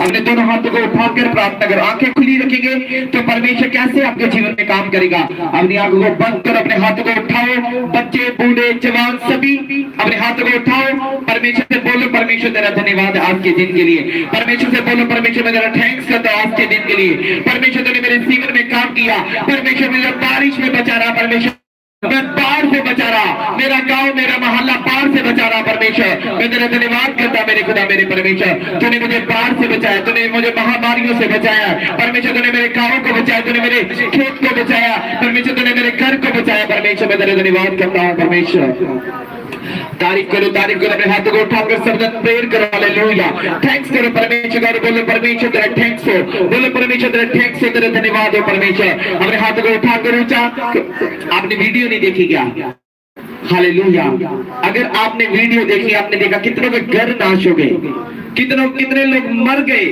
अपने दोनों हाथों को उठाकर प्रार्थना करो। आंखें खुली रखेंगे तो परमेश्वर कैसे आपके जीवन में काम करेगा। अपनी आंखों को बंद करो, अपने हाथों को उठाओ, बच्चे बूढ़े जवान सभी अपने हाथों को उठाओ। परमेश्वर से बोलो, परमेश्वर तेरा धन्यवाद आज के दिन के लिए। परमेश्वर से बोलो, परमेश्वर मैं तेरा थैंक्स करता हूँ आज के दिन के लिए। परमेश्वर तूने मेरे जीवन में काम किया। परमेश्वर मेरा बारिश में बचा रहा, परमेश्वर मैं बाढ़ से बचा रहा, मेरा गांव मेरा मोहल्ला बाढ़ से बचा रहा। परमेश्वर मैं तेरा धन्यवाद करता मेरे खुदा मेरे परमेश्वर। तूने मुझे बाढ़ से बचाया, तूने मुझे महामारियों से बचाया। परमेश्वर तूने मेरे गांव को बचाया, तूने मेरे खेत को बचाया। परमेश्वर तूने मेरे घर को बचाया। परमेश्वर मैं तेरा धन्यवाद करता हूँ। परमेश्वर तारीफ करो अपने हाथों को उठाकर सबदन प्रेयर करो। हालेलुया, थैंक्स करो परमेश्वर का। बोलो परमेश्वर तेरा थैंक्स हो, बोलो परमेश्वर तेरा थैंक्स हो, तेरा धन्यवाद हो परमेश्वर। अपने हाथों को उठाकर ऊंचा। आपने वीडियो नहीं देखी क्या? हालेलुया, अगर आपने वीडियो देखी, आपने देखा कितनों के घर नाश हो गए, कितने लोग मर गए,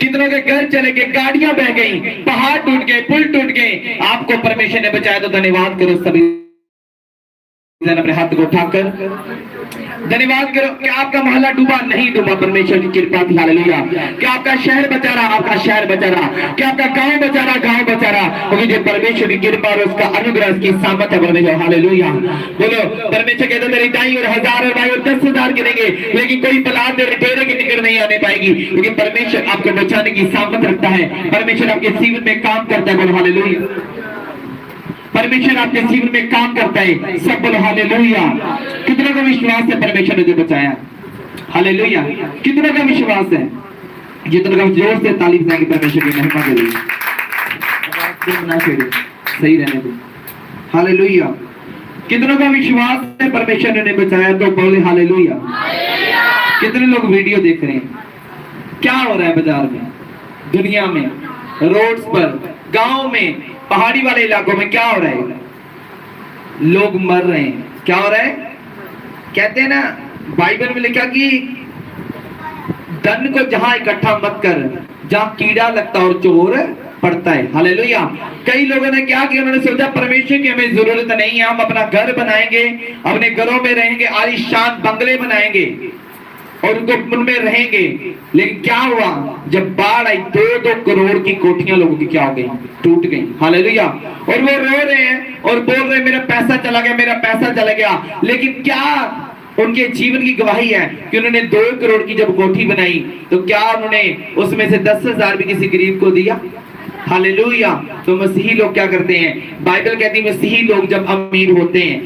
कितनों के घर चले गए, गाड़ियां बह गई, पहाड़ टूट गए, पुल टूट गए। आपको परमेश्वर ने बचाया तो धन्यवाद करो सभी। अपने हाथ को उठाकर धन्यवाद करो कि आपका मोहल्ला डूबा नहीं डूबा, परमेश्वर की कृपा थी। हालेलुया, कि आपका शहर बचा रहा, आपका शहर बचा रहा, कि आपका गांव बचा रहा, गांव बचा रहा, क्योंकि जो परमेश्वर की कृपा और उसका अनुग्रह की सामर्थ है परमेश्वर। हालेलुया, बोलो परमेश्वर कहते तेरी दाई और 1000 और बाई और 10,000 गिरेंगे, लेकिन कोई बला तेरे डेरे की निकल नहीं आने पाएगी, क्योंकि परमेश्वर आपको बचाने की सामर्थ रखता है। परमेश्वर आपके जीवन में काम करता है। बोलो हालेलुया, परमेश्वर आपके जीवन में काम करता है। सब बोलो हालेलुया। कितनों का विश्वास है परमेश्वर ने जो बचाया? हालेलुया, कितनों का विश्वास है? जितनों का जोर से ताली बजाएंगे परमेश्वर की महिमा के लिए। सही रहने दो। हालेलुया, कितनों का विश्वास है परमेश्वर ने बचाया? तो बोले हालेलुया। कितने लोग वीडियो देख रहे हैं? क्या हो रहा है बाजार में, दुनिया में, रोड्स पर, गांव में, पहाड़ी वाले इलाकों में क्या हो रहा है? लोग मर रहे हैं। क्या हो रहा है? कहते हैं ना, बाइबल में लिखा कि धन को जहां इकट्ठा मत कर जहां कीड़ा लगता और चोर पड़ता है। हालेलुया, कई लोगों ने क्या किया, उन्होंने सोचा परमेश्वर की हमें जरूरत नहीं है, हम अपना घर बनाएंगे, अपने घरों में रहेंगे, आलीशान बंगले बनाएंगे और उनको उनमें रहेंगे। लेकिन क्या हुआ, जब बाढ़ आई 2-2 करोड़ की कोठियां लोगों की क्या हो गई? टूट गई। हालेलुया, और वो रो रहे हैं और बोल रहे हैं मेरा पैसा चला गया, मेरा पैसा चला गया। लेकिन क्या उनके जीवन की गवाही है कि उन्होंने 2 करोड़ की जब कोठी बनाई तो क्या उन्होंने उसमें से 10,000 भी किसी गरीब को दिया? हालेलुया, तो मसीही लोग क्या करते हैं? बाइबल कहती है मसीही लोग जब अमीर होते हैं,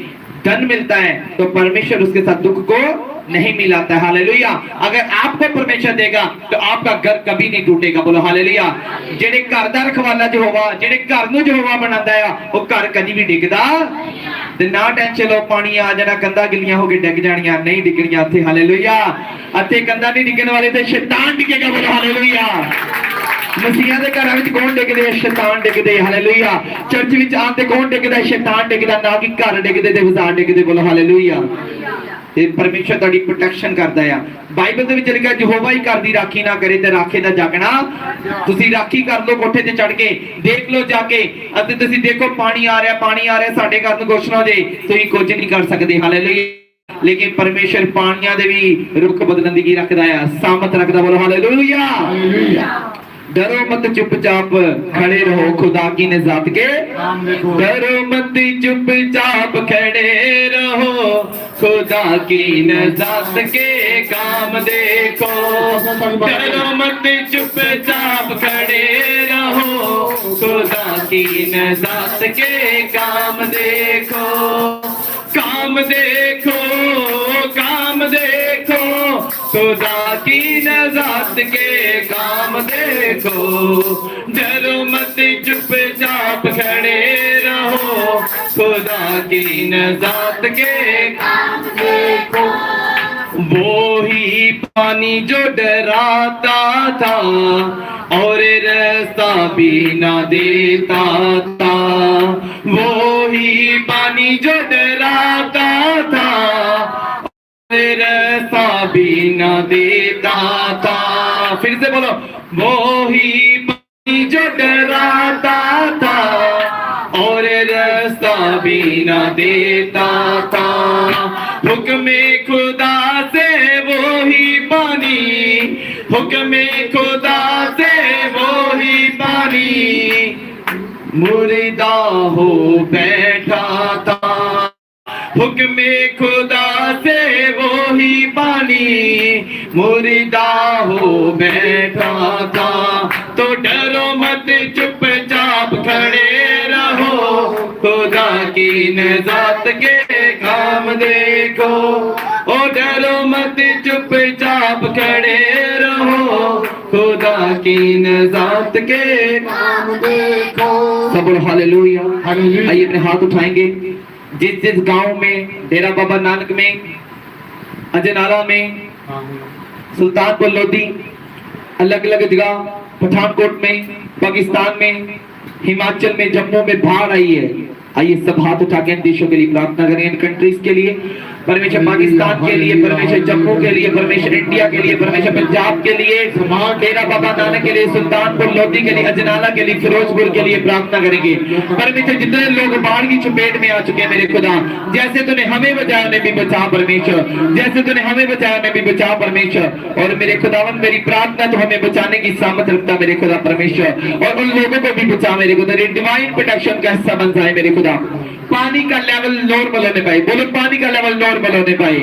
धन मिलता है, तो परमेश्वर उसके साथ दुख को नहीं मिलाता है। हालेलुया, अगर आपको परमेश्वर देगा तो आपका घर कभी नहीं टूटेगा। बोलो हालेलुया, जेड़े घर दा रखवाला जो होगा, जेड़े घर नु जो होगा बनाता है, वो घर कभी भी डिगदा ते ना टेंशन लो, पानी आ जाना, कंधा गिलियां होके डिग जानियां, नहीं डिगणियां थे। हालेलुया, अथे कंधा नहीं डिगण वाले ते शैतान डिगेगा। बोलो हालेलुया, मसीहा दे घर विच कौन डिगदे? शैतान डिगदे। हालेलुया, चर्च विच आंदे कौन डिगदा? शैतान डिगदा, ना कि घर डिगदे ते बाजार डिगदे। बोलो हालेलुया, ते परमेश्वर ताड़ी प्रोटेक्शन करदा है। बाइबल दे विच लिखा यहोवा ही घर दी राखी ना करे ते राखे दा जागना। तुसी राखी कर लो कोठे ते चढ़ के, देख लो जाके, अते तुसी देखो पानी आ रहा साडे घर नूं कुछ ना हो जाए, तुसी कुछ नहीं कर सकदे। हालेलुया, लेकिन परमेश्वर पानियां दे भी रुख बदलण दी रखदा है, सामत रखदा। बोलो हालेलुया, डरो मत चुपचाप खड़े रहो खुदा की निजात के। डरो मत चुपचाप खड़े रहो खुदा की निजात के काम देखो। डरो मत चुपचाप खड़े रहो खुदा की निजात के काम देखो। काम देखो, काम देखो, खुदा की निजात के काम देखो। डरो मत चुपचाप खड़े रहो खुदा की निजात के काम देखो। वो ही पानी जो डराता था और रास्ता भी ना देता था, वो ही पानी जो डराता था रास्ता भी ना देता था। फिर से बोलो, वो ही पानी जो डराता था और रास्ता भी ना देता था। हुक्म खुदा से वो ही पानी, हुक्म मुर्दा हो बैठा था, हुक्मे खुदा से वो ही पानी मुर्दा हो बैठा था। तो डरो मत चुपचाप खड़े रहो, खुदा की नजात के काम देखो। ओ डरो मत चुपचाप खड़े रहो, खुदा की नजात के काम देखो। सब हालेलुया। आइए अपने हाथ उठाएंगे। जिस जिस गांव में, डेरा बाबा नानक में, अजनाला में, सुल्तानपुर लोधी, अलग अलग जगह, पठानकोट में, पाकिस्तान में, हिमाचल में, जम्मू में बाढ़ आई है, आइए सब हाथ उठा के इन देशों के लिए प्रार्थना करें, इन कंट्रीज के लिए। परमेश्वर पाकिस्तान के लिए, परमेश्वर जम्मू के लिए, परमेश्वर इंडिया के लिए, परमेश्वर पंजाब के लिए, डेरा बाबा नानक के लिए, सुल्तानपुर लोधी के लिए, अजनाला के लिए, फिरोजपुर के लिए प्रार्थना करेंगे। परमेश्वर जितने लोग बाढ़ की चपेट में आ चुके हैं मेरे खुदा, जैसे तूने हमें बचाया उन्हें भी बचा परमेश्वर, जैसे तूने हमें बचाया उन्हें भी बचा परमेश्वर। और मेरे खुदावन मेरी प्रार्थना तो हमें बचाने की सामर्थ रखता मेरे खुदा परमेश्वर, और उन लोगों को भी बचा मेरे खुदा, डिवाइन प्रोटेक्शन का हिस्सा बन जाए मेरे खुदा। पानी का लेवल नॉर्मल होने पाए, बोलो पानी का लेवल नॉर्मल होने पाए।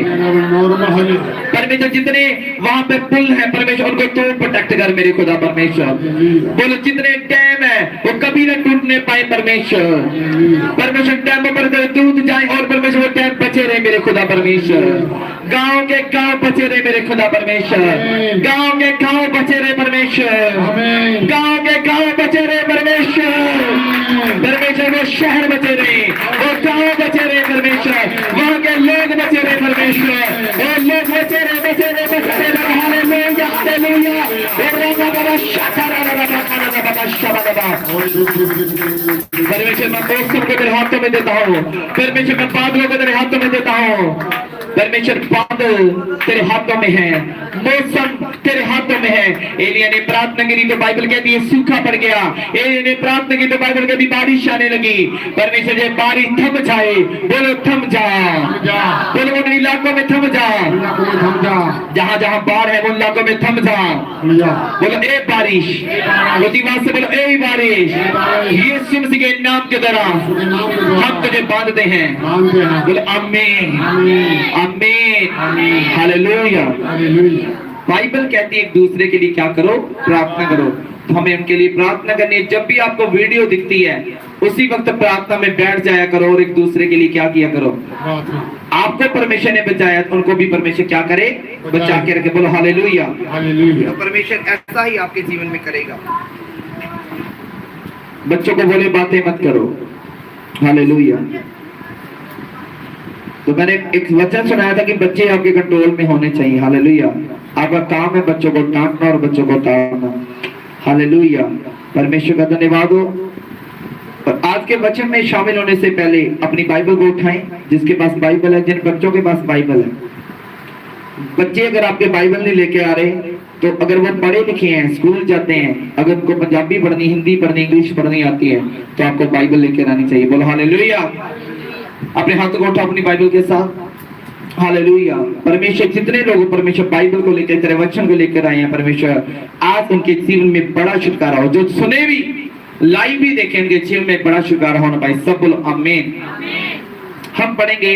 परमेश्वर जितने वहां पे पुल है परमेश्वर उनको तो प्रोटेक्ट कर मेरे खुदा परमेश्वर। बोलो जितने डैम है वो कभी न टूटने पाए परमेश्वर। परमेश्वर डैमों पर दूध जाए और परमेश्वर डैम बचे रहे मेरे खुदा परमेश्वर। गांव के गांव बचे रहे मेरे खुदा परमेश्वर। गांव के गांव बचे रहे परमेश्वर। गांव के गांव बचे रहे परमेश्वर। परमेश्वर वो शहर बचे रहे, वो गांव बचे रहे परमेश्वर, वहां के लोग बचे रहे परमेश्वर, और लोग बचे रहे बचे रहे बचे रहे। Hallelujah hallelujah. परमेश्वर मैं मौसम को तेरे हाथों में देता हूँ, परमेश्वर मैं बादलों को तेरे हाथों में देता हूँ। परमेश्वर बादल तेरे हाथों में है, मौसम तेरे हाथों में है। एलिया ने प्रार्थना करी तो बाइबल कहती है सूखा पड़ गया। एलिया ने प्रार्थना की तो बाइबल कहती बारिश आने लगी। परमेश्वर जब बारिश थम जाए, बोलो थम जा, बोलो उन इलाकों में थम जा, जहां जहां बाढ़ है उन इलाकों में थम जा। बोलो ए बारिश, वो दीवार से बोलो ए बारिश, यीशु मसीह के नाम के द्वारा हम तुझे बांधते हैं। बोलो आमीन आमीन हालेलुया। बाइबल कहती है एक दूसरे के लिए क्या करो, प्रार्थना करो। तो हमें उनके लिए प्रार्थना करनी है। जब भी आपको वीडियो दिखती है उसी वक्त प्रार्थना में बैठ जाया करो और एक दूसरे के लिए क्या किया करो। आपको परमेश्वर ने बचाया तो उनको भी परमेश्वर क्या करे, बचा के रखे। बोलो हालेलुया हालेलुया। परमेश्वर ऐसा ही आपके जीवन में करेगा। बच्चों को बोले बातें मत करो, हालेलुया। तो मैंने एक वचन सुनाया था कि बच्चे आपके कंट्रोल में होने चाहिए, हालेलुया। आपका काम है बच्चों को डांटना और बच्चों को ताड़ना, हालेलुया। परमेश्वर का धन्यवाद हो। और आज के वचन में शामिल होने से पहले अपनी बाइबल को उठाएं, जिसके पास बाइबल है, जिन बच्चों के पास बाइबल है। बच्चे अगर आपके बाइबल नहीं लेके आ रहे तो अगर वो पढ़े लिखे हैं, स्कूल जाते हैं, अगर उनको पंजाबी पढ़नी, हिंदी पढ़नी, इंग्लिश पढ़नी आती है तो आपको बाइबल लेके आनी चाहिए। बोलो हालेलुया। अपने हाथों को उठाओ अपनी बाइबल के साथ, हालेलुया। परमेश्वर जितने लोग परमेश्वर बाइबल को लेकर, तेरे वचन को लेकर आए हैं परमेश्वर, आज उनके जीवन में बड़ा छुटकारा हो। जो सुने भी, लाइव भी देखें, उनके जीवन में बड़ा छुटकारा होना पाए। सब बोलो आमीन। हम पढ़ेंगे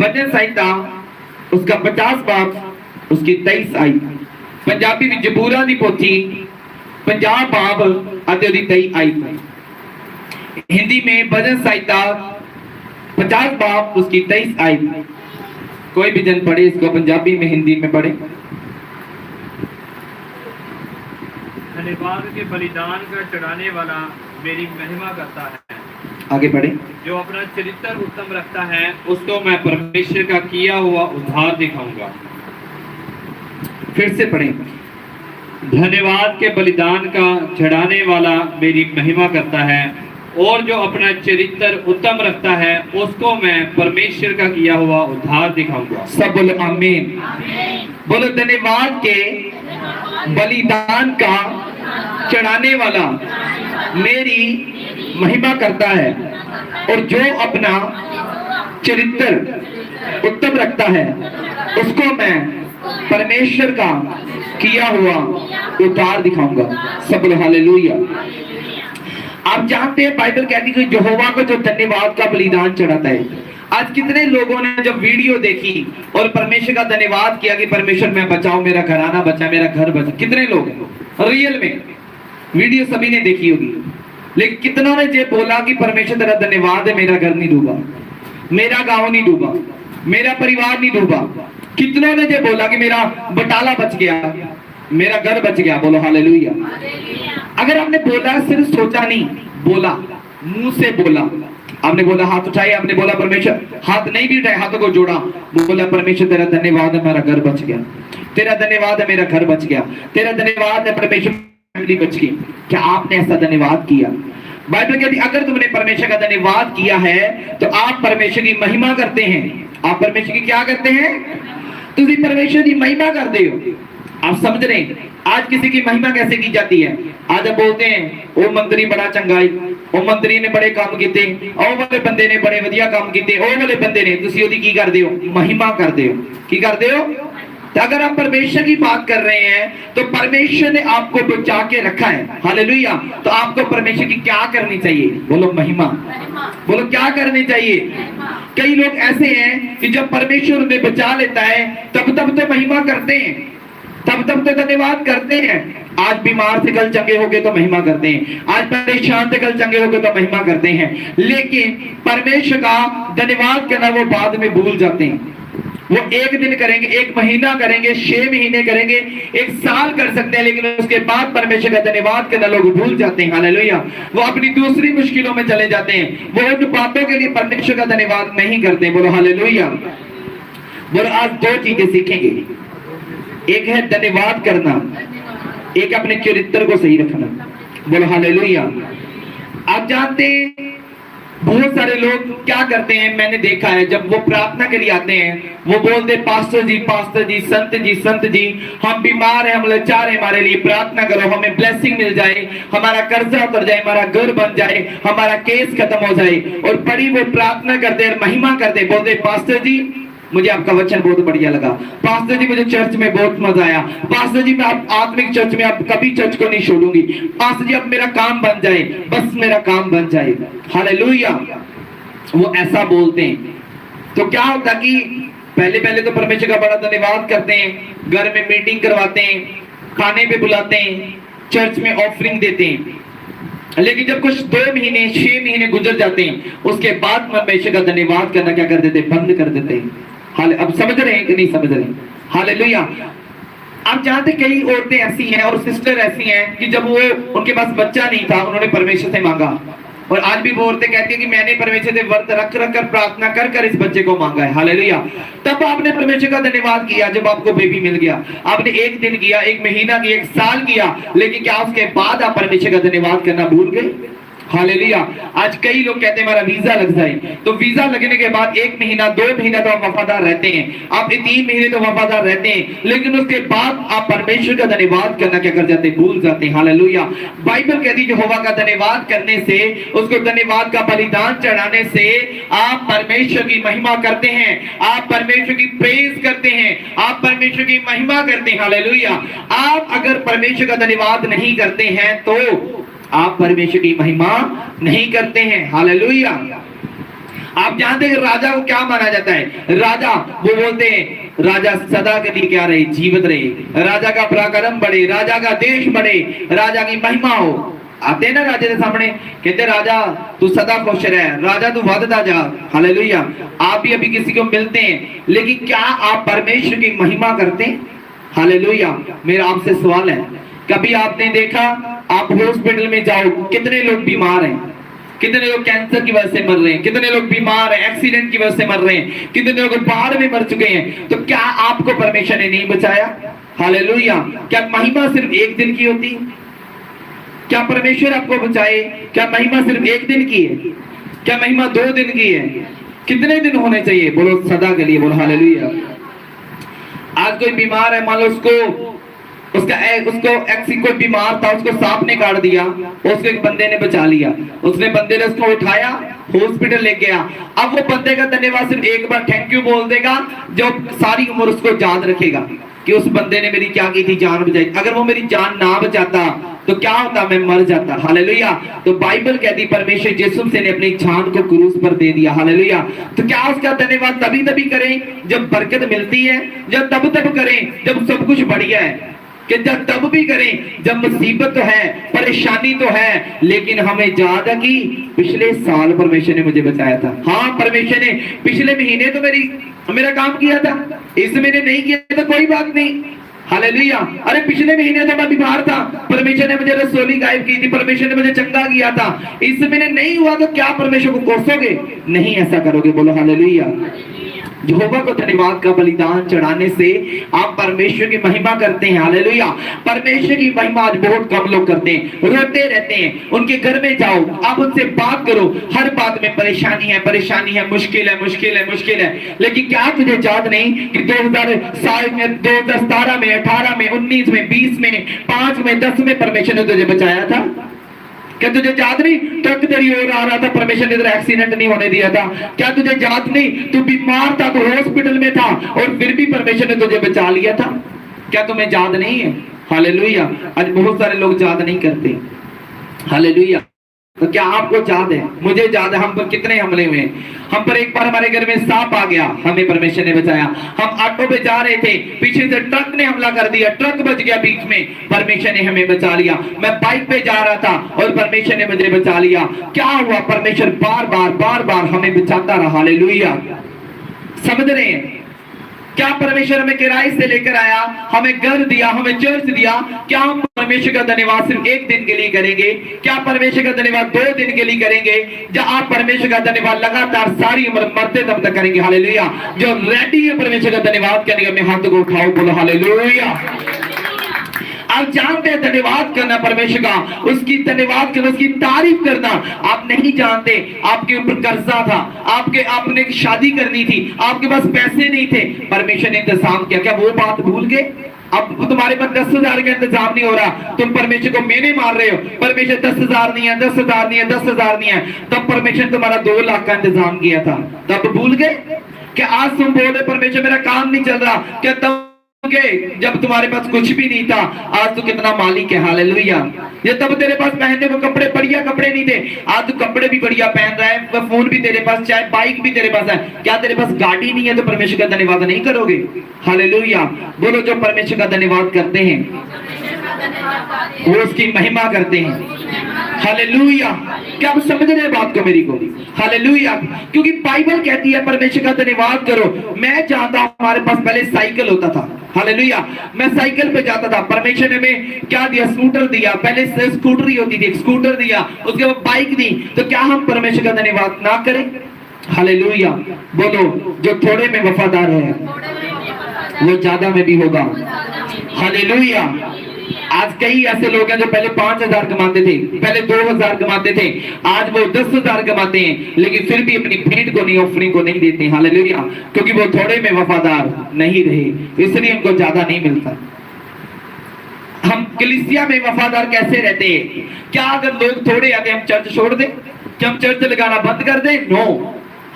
भजन संहिता उसका 50 बाब उसकी 23 आई। पंजाबी में जबूरा दी पोथी 50 बाब अते 23 आई। हिंदी में भजन संहिता 50 बाब उसकी 23 आई। कोई भी जन पढ़े इसको, पंजाबी में, हिंदी में पढ़े। धन्यवाद के बलिदान का चढ़ाने वाला मेरी महिमा करता है। आगे पढ़े। जो अपना चरित्र उत्तम रखता है उसको मैं परमेश्वर का किया हुआ उद्धार दिखाऊंगा। फिर से पढ़े। धन्यवाद के बलिदान का चढ़ाने वाला मेरी महिमा करता है, और जो अपना चरित्र उत्तम रखता है उसको मैं परमेश्वर का किया हुआ उद्धार दिखाऊंगा। सब बोलो आमीन। बोलो धन्यवाद के बलिदान का चढ़ाने वाला मेरी महिमा करता है, और जो अपना चरित्र उत्तम रखता है उसको मैं परमेश्वर का किया हुआ उद्धार दिखाऊंगा। सब बोलो हालेलुया। आप जानते हैं बाइबल कहती है कि यहोवा को जो धन्यवाद का बलिदान चढ़ाता है। आज कितने लोगों ने जब वीडियो देखी और परमेश्वर का धन्यवाद किया कि परमेश्वर मैं बचाओ, मेरा घराना बचा, मेरा घर बचा। कितने लोग हैं रियल में, वीडियो सभी ने देखी होगी, लेकिन कितनों ने ये बोला कि परमेश्वर तेरा धन्यवाद है, मेरा घर नहीं डूबा, मेरा गांव नहीं डूबा, मेरा परिवार नहीं डूबा। कितनों ने ये बोला कि मेरा बटाला बच गया, मेरा घर बच गया। बोलो हालेलुया। अगर आपने बोला, सिर्फ सोचा नहीं, बोला, मुंह से बोला, आपने बोला, हाथ उठाए, आपने बोला परमेश्वर, हाथ नहीं भी उठाए, हाथों को जोड़ा, बोला परमेश्वर तेरा धन्यवाद है, मेरा घर बच गया, तेरा धन्यवाद है, मेरा घर बच गया, तेरा धन्यवाद है परमेश्वर, फैमिली बच गई। क्या आपने ऐसा धन्यवाद किया? बाइबल कहती है अगर तुमने परमेश्वर का धन्यवाद किया है तो आप परमेश्वर की महिमा करते हैं। आप परमेश्वर की क्या करते हैं? तुम परमेश्वर की महिमा करते हो। आप समझ रहे हैं आज किसी की महिमा कैसे की जाती है? आज आप बोलते हैं वो मंत्री बड़ा चंगाई, वो मंत्री ने बड़े काम किए, ਉਹ वाले बंदे ने बड़े वधिया काम किए, ਉਹ वाले बंदे ने, ਤੁਸੀਂ ਉਹਦੀ ਕੀ ਕਰਦੇ ਹੋ? महिमा करते हो। की करते हो? तो अगर आप परमेश्वर की बात कर रहे हैं तो परमेश्वर ने आपको बचा के रखा है। हालेलुया। तो आपको परमेश्वर की क्या करनी चाहिए? बोलो महिमा। बोलो क्या करनी चाहिए? कई लोग ऐसे हैं कि जब परमेश्वर उन्हें बचा लेता है तब तो महिमा करते हैं, तब तो धन्यवाद करते हैं। आज बीमार से कल चंगे हो गए तो महिमा करते हैं, आज परेशान से कल चंगे हो गए तो महिमा करते हैं, लेकिन परमेश्वर का धन्यवाद करना वो बाद में भूल जाते हैं। वो एक दिन करेंगे, एक महीना करेंगे, 6 महीने करेंगे, 1 साल कर सकते हैं, लेकिन उसके बाद परमेश्वर का धन्यवाद करना लोग भूल जाते हैं। हालेलुया। वो अपनी दूसरी मुश्किलों में चले जाते हैं, वो उन बातों के लिए परमेश्वर का धन्यवाद नहीं करते। बोलो हालेलुया। बोलो आज 2 चीजें सीखेंगे, एक है धन्यवाद करना, एक अपने चरित्र को सही रखना। बोलो हालेलुया। आप जानते हैं बहुत सारे लोग क्या करते हैं, मैंने देखा है जब वो प्रार्थना के लिए आते हैं वो बोलते पास्टर जी, संत जी हम बीमार हैं, हम लाचार हैं, हमारे लिए प्रार्थना करो, हमें ब्लेसिंग मिल जाए, हमारा कर्जा उतर जाए, हमारा घर बन जाए, हमारा केस खत्म हो जाए। और बड़ी वो प्रार्थना करते हैं, महिमा करते हैं, बोलते पास्टर जी मुझे आपका वचन बहुत बढ़िया लगा, पास्टर जी मुझे चर्च में बहुत मजा आया, पास्टर जी मैं आप आत्मिक चर्च में आप कभी चर्च को नहीं छोड़ूंगी, पास्टर जी अब मेरा काम बन जाए, बस मेरा काम बन जाए। हालेलुया। वो ऐसा बोलते हैं तो क्या होता कि पहले तो परमेश्वर का बड़ा धन्यवाद करते हैं, घर में मीटिंग करवाते हैं, खाने पे बुलाते हैं, चर्च में ऑफरिंग देते हैं, लेकिन जब कुछ 2 महीने 6 महीने गुजर जाते हैं उसके बाद परमेश्वर का धन्यवाद करना क्या कर देते? बंद कर देते हैं। हाले अब समझ रहे हैं कि नहीं समझ रहे? हालेलुया। आप जानते कई औरतें ऐसी हैं और सिस्टर ऐसी हैं कि जब वो उनके पास बच्चा नहीं था उन्होंने परमेश्वर से मांगा, और आज भी वो औरतें कहती है कि मैंने परमेश्वर से व्रत रख कर प्रार्थना कर इस बच्चे को मांगा है। हालेलुया। तब आपने परमेश्वर का धन्यवाद किया जब आपको बेबी मिल गया। आपने 1 दिन किया, 1 महीना किया, 1 साल किया, लेकिन क्या उसके बाद आप परमेश्वर का धन्यवाद करना भूल गए? हालेलुया। आज कई लोग कहते हैं हमारा वीजा लग जाए, तो वीजा लगने के बाद 1 महीना 2 महीना तो आप वफादार रहते हैं, आप 3 महीने तो वफादार रहते हैं, लेकिन उसके बाद आप परमेश्वर का धन्यवाद करना क्या कर जाते हैं? भूल जाते हैं। हालेलुया। बाइबल कहती है यहोवा का धन्यवाद करने से, उसको धन्यवाद का बलिदान चढ़ाने से आप परमेश्वर की महिमा करते हैं, आप परमेश्वर की प्रेज करते हैं, आप परमेश्वर की महिमा करते हैं। हालेलुया। आप अगर परमेश्वर का धन्यवाद नहीं करते हैं तो आप परमेश्वर की महिमा नहीं करते हैं। हालेलुया। आप जानते हैं राजा को क्या माना जाता है? राजा वो बोलते हैं राजा सदा के लिए क्या रहे? जीवित रहे, राजा का पराक्रम बढ़े, राजा का देश बढ़े, राजा की महिमा हो। आते हैं ना राजा के सामने, कहते राजा तू सदा खुश रहे, राजा तू बढ़ता जा। हालेलुया। आप भी अभी किसी को मिलते हैं, लेकिन क्या आप परमेश्वर की महिमा करते हैं? हालेलुया। मेरा आपसे सवाल है, कभी आपने देखा आप हॉस्पिटल में जाओ कितने लोग बीमार हैं, कितने लोग कैंसर की वजह से मर रहे हैं, कितने लोग बीमार हैं, एक्सीडेंट की वजह से मर रहे हैं, कितने लोग बाढ़ में मर चुके हैं, तो क्या आपको परमेश्वर ने नहीं बचाया? हालेलुया। क्या महिमा सिर्फ 1 दिन की होती? क्या परमेश्वर आपको बचाए? क्या महिमा सिर्फ 1 दिन की है? क्या महिमा 2 दिन की है? कितने दिन होने चाहिए? बोलो सदा के लिए। बोलो हालेलुया। आज कोई बीमार है, मान लो कोई बीमार था, उसको सांप ने काट दिया, उसको एक बंदे ने बचा लिया, बंदे ने उसको उठाया, हॉस्पिटल ले गया। अब वो बंदे का धन्यवाद सिर्फ एक बार थैंक यू बोल देगा, जो सारी उम्र उसको याद रखेगा। कि उस बंदे ने मेरी क्या की थी, जान बचाई। अगर वो मेरी जान ना बचाता तो क्या होता, मैं मर जाता। हालेलुया। तो बाइबल कहती परमेश्वर यीशु ने अपनी जान को क्रूस पर दे दिया। हालेलुया। तो क्या उसका धन्यवाद तभी तभी करें जब बरकत मिलती है, जब तब करें जब सब कुछ बढ़िया है, कि जब तब भी करें जब मुसीबत तो है, परेशानी तो है, लेकिन हमें याद है कि पिछले साल परमेश्वर ने मुझे बचाया था। हाँ, परमेश्वर ने पिछले महीने तो मेरा काम किया था, इस महीने नहीं किया तो कोई बात नहीं। हालेलुया। अरे पिछले महीने तो मैं बीमार था, परमेश्वर ने मुझे रसोली गायब की थी, परमेश्वर ने मुझे चंगा किया था। इस महीने नहीं हुआ तो क्या परमेश्वर को कोसोगे? नहीं, ऐसा करोगे। बोलो हालेलुया। यहोवा को धन्यवाद का बलिदान चढ़ाने से आप परमेश्वर की महिमा करते हैं। हालेलुया। परमेश्वर की महिमा आज बहुत कम लोग करते हैं, रोते रहते हैं। उनके घर में जाओ, आप उनसे बात करो, हर बात में परेशानी है, मुश्किल है। लेकिन क्या तुझे याद नहीं कि 2017 में, 2017 में, 18 में, 19 में, 20 में, 5 में, 10 में परमेश्वर ने तुझे बचाया था? क्या तुझे याद नहीं? ट्रक तेरी ओर आ रहा था, परमेश्वर ने तेरा एक्सीडेंट नहीं होने दिया था। क्या तुझे याद नहीं? तू बीमार था, तू हॉस्पिटल में था, और फिर भी परमेश्वर ने तुझे बचा लिया था। क्या तुम्हें याद नहीं है? हालेलुया। आज बहुत सारे लोग याद नहीं करते। हालेलुया। तो क्या आपको याद है? मुझे याद है हम पर कितने हमले हुए। हम पर एक बार हमारे घर में सांप आ गया, हमें परमेश्वर ने बचाया। हम ऑटो पे जा रहे थे, पीछे से ट्रक ने हमला कर दिया, ट्रक बच गया बीच में, परमेश्वर ने हमें बचा लिया। मैं बाइक पे जा रहा था और परमेश्वर ने मुझे बचा लिया। क्या हुआ? परमेश्वर बार बार हमें बचाता रहा। हालेलुया। समझ रहे हैं? क्या परमेश्वर हमें किराए से लेकर आया, हमें घर दिया, हमें चर्च दिया। क्या हम परमेश्वर का धन्यवाद सिर्फ एक दिन के लिए करेंगे? क्या परमेश्वर का धन्यवाद 2 दिन के लिए करेंगे? या आप परमेश्वर का धन्यवाद लगातार सारी उम्र मरते दम तक करेंगे? हालेलुया। जो रेडी है परमेश्वर का धन्यवाद करने का, मैं हाथ को उठाओ, बोलो हालेलुया। आप जानते हैं धन्यवाद करना परमेश्वर का, उसकी धन्यवाद करना, उसकी तारीफ करना। आप नहीं जानते, आपके ऊपर कर्जा था, आपने शादी करनी थी, आपके पास पैसे नहीं थे, परमेश्वर ने इंतजाम किया। क्या वो बात भूल गए? अब तुम्हारे पास 10,000 का इंतजाम नहीं हो रहा, तुम परमेश्वर को मेने मार रहे हो। परमेश्वर 10,000 नहीं है, 10,000 नहीं है, 10,000 नहीं है, तब परमेश्वर तुम्हारा 2 लाख का इंतजाम किया था, तब भूल गए? क्या आज तुम बोल रहे परमेश्वर मेरा काम नहीं चल रहा? क्या तब जब तुम्हारे पास कुछ भी नहीं था? आज तू कितना मालिक है। हालेलुया। ये तब तेरे पास पहनने को कपड़े, बढ़िया कपड़े नहीं थे, आज तू कपड़े भी बढ़िया पहन रहा है, फोन भी तेरे पास, चाहे बाइक भी तेरे पास है। क्या तेरे पास गाड़ी नहीं है तो परमेश्वर का धन्यवाद नहीं करोगे? हालेलुया। बोलो, जो परमेश्वर का धन्यवाद करते हैं वो उसकी महिमा करते हैं। हालेलुया। क्या आप समझ रहे हैं बात को मेरी को? हालेलुया। क्योंकि बाइबल कहती है परमेश्वर का धन्यवाद करो। मैं जानता हूं, हमारे पास पहले साइकिल होता था। हालेलुया। मैं साइकिल पे जाता था, परमेश्वर ने हमें क्या दिया? स्कूटर दिया। पहले से स्कूटरी होती थी, स्कूटर दिया, उसके बाद बाइक दी। तो क्या हम परमेश्वर का धन्यवाद ना करें? हालेलुया। बोलो, जो थोड़े में वफादार है वो ज्यादा में भी होगा। हालेलुया। आज कई ऐसे लोग हैं जो पहले 5,000 कमाते थे, पहले 2,000 कमाते थे, आज वो 10,000 कमाते हैं, लेकिन फिर भी अपनी भेंट को नहीं, ऑफरिंग को नहीं देते। हालेलुया। क्योंकि वो थोड़े में वफादार नहीं रहे, इसलिए उनको ज्यादा नहीं मिलता। हम कलीसिया में वफादार कैसे रहते हैं? क्या अगर लोग थोड़े आगे हम चर्च छोड़ दें? क्या हम चर्च लगाना बंद कर दें? नो,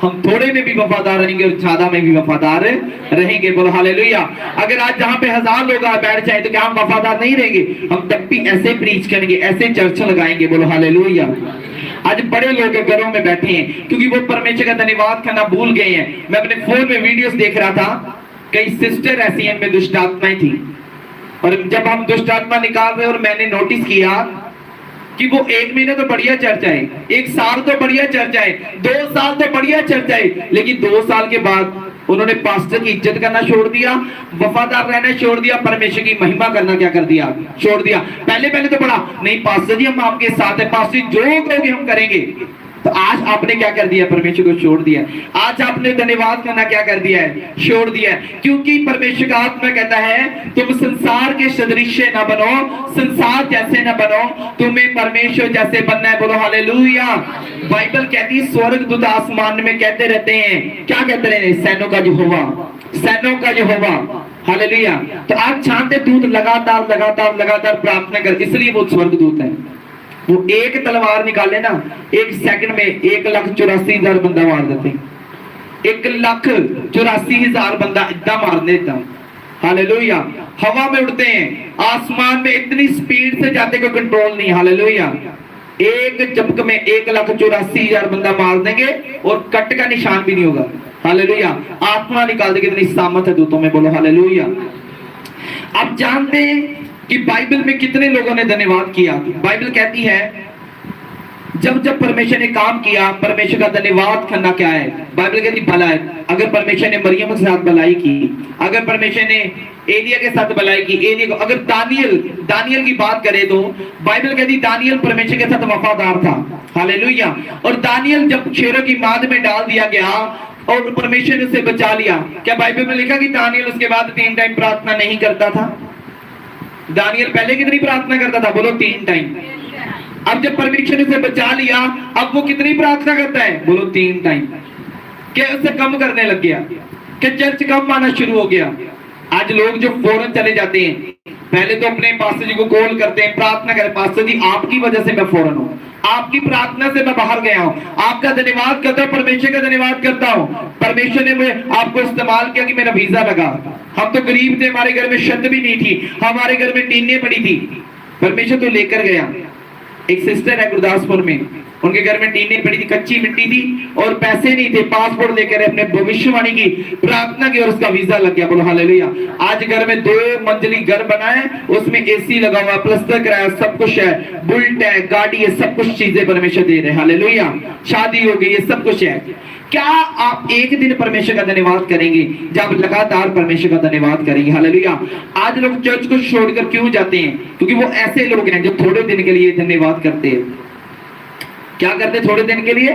हम थोड़े में भी वफादार रहेंगे और ज्यादा में भी वफादार रहेंगे। बोलो हालेलुया। अगर आज जहां पे 1000 लोग बैठ जाए तो क्या हम वफादार नहीं रहेंगे? हम तब भी ऐसे प्रीच करेंगे, ऐसे चर्च लगाएंगे। बोलो हालेलुया। आज बड़े लोग घरों में बैठे हैं क्योंकि वो परमेश्वर का धन्यवाद करना भूल गए हैं। मैं अपने फोन में वीडियोस देख रहा था, कई सिस्टर ऐसी हैं में दुष्ट आत्माएं थी, और जब हम दुष्ट आत्मा निकाल रहे और मैंने नोटिस किया कि वो 1 महीने तो बढ़िया चर्चा है, 1 साल तो बढ़िया चर्चा है, 2 साल तो बढ़िया चर्चा है, लेकिन 2 साल के बाद उन्होंने पास्टर की इज्जत करना छोड़ दिया, वफादार रहना छोड़ दिया, परमेश्वर की महिमा करना क्या कर दिया? छोड़ दिया। पहले तो बड़ा नहीं, पास्टर जी हम आपके साथ है, पास्टर जो कहोगे हम करेंगे। तो आज आपने क्या कर दिया? परमेश्वर को छोड़ दिया। आज आपने धन्यवाद करना क्या कर दिया है? छोड़ दिया है। क्योंकि परमेश्वर का आत्मा कहता है तुम संसार के सदृश न बनो, संसार जैसे न बनो, तुम्हें परमेश्वर जैसे बनना है। बोलो हालेलुया। बाइबल कहती है स्वर्गदूत आसमान में कहते रहते हैं, क्या कहते रहते हैं? सैनों का यहोवा, सैनों का यहोवा। हालेलुया। तो आज शांति दूत लगातार लगातार लगातार प्रार्थना कर, इसलिए वो स्वर्गदूत है। वो एक तलवार निकाले ना, 1 सेकंड में 1,84,000 बंदा मार देते, 1,84,000 बंदा इतना मार देता। हालेलुया। हवा में उड़ते हैं, आसमान में इतनी स्पीड से जाते कोई कंट्रोल नहीं। हालेलुया। एक झपक में 1,84,000 बंदा मार देंगे और कट का निशान भी नहीं होगा। हालेलुया। आत्मा निकाल देंगे, इतनी सामर्थ है दूतों में। बोलो हालेलुया। आप जानते हैं कि बाइबल में कितने लोगों ने धन्यवाद किया। बाइबल कहती है जब जब परमेश्वर ने काम किया, परमेश्वर का धन्यवाद करना क्या है। बाइबल कहती भला है। अगर परमेश्वर ने मरियम के साथ भलाई की, अगर परमेश्वर ने एलिया के साथ भलाई की, एलिया को, अगर दानियल की बात करें तो बाइबल कहती दानियल परमेश्वर के साथ वफादार था। हालेलुया। और दानियल जब शेरों की माद में डाल दिया गया और परमेश्वर ने उसे बचा लिया, क्या बाइबल में लिखा कि दानियल उसके बाद 3 टाइम प्रार्थना नहीं करता था? दानियल पहले कितनी प्रार्थना करता था? बोलो 3 टाइम। अब जब परमेश्वर ने उसे बचा लिया, अब वो कितनी प्रार्थना करता है? बोलो 3 टाइम। क्या उससे कम करने लग गया? क्या चर्च कम आना शुरू हो गया? आज लोग जो फौरन चले जाते हैं, पहले तो अपने पास्टर जी को कॉल करते हैं, प्रार्थना करें, पास्टर जी आपकी वजह से मैं फौरन हूं, आपकी प्रार्थना से मैं बाहर गया हूं, आपका धन्यवाद करता हूं, परमेश्वर का धन्यवाद करता हूं, परमेश्वर ने मुझे आपको इस्तेमाल किया कि मेरा वीजा लगा। हम तो गरीब थे, हमारे घर में छत भी नहीं थी, हमारे घर में टीनें पड़ी थी, परमेश्वर तो लेकर गया। एक सिस्टर है गुरदासपुर में, उनके घर में टीनें पड़ी थी, कच्ची मिट्टी थी और पैसे नहीं थे, पासपोर्ट लेकर अपने भविष्यवाणी की, प्रार्थना की और उसका वीजा लग गया। बोलो हालेलुया। आज घर में 2 मंजिली घर बना है, उसमें एसी लगा हुआ, प्लस्तर कराया, सब कुछ है, बुलेट है, गाड़ी है, सब कुछ चीजें परमेश्वर दे रहे हैं। हालेलुया। शादी हो गई है, सब कुछ है। क्या आप एक दिन परमेश्वर का धन्यवाद करेंगे जब लगातार परमेश्वर का धन्यवाद करेंगे? हालेलुया। आज लोग चर्च को छोड़कर क्यों जाते हैं? क्योंकि वो ऐसे लोग हैं जो थोड़े दिन के लिए धन्यवाद करते हैं। क्या करते थोड़े दिन के लिए?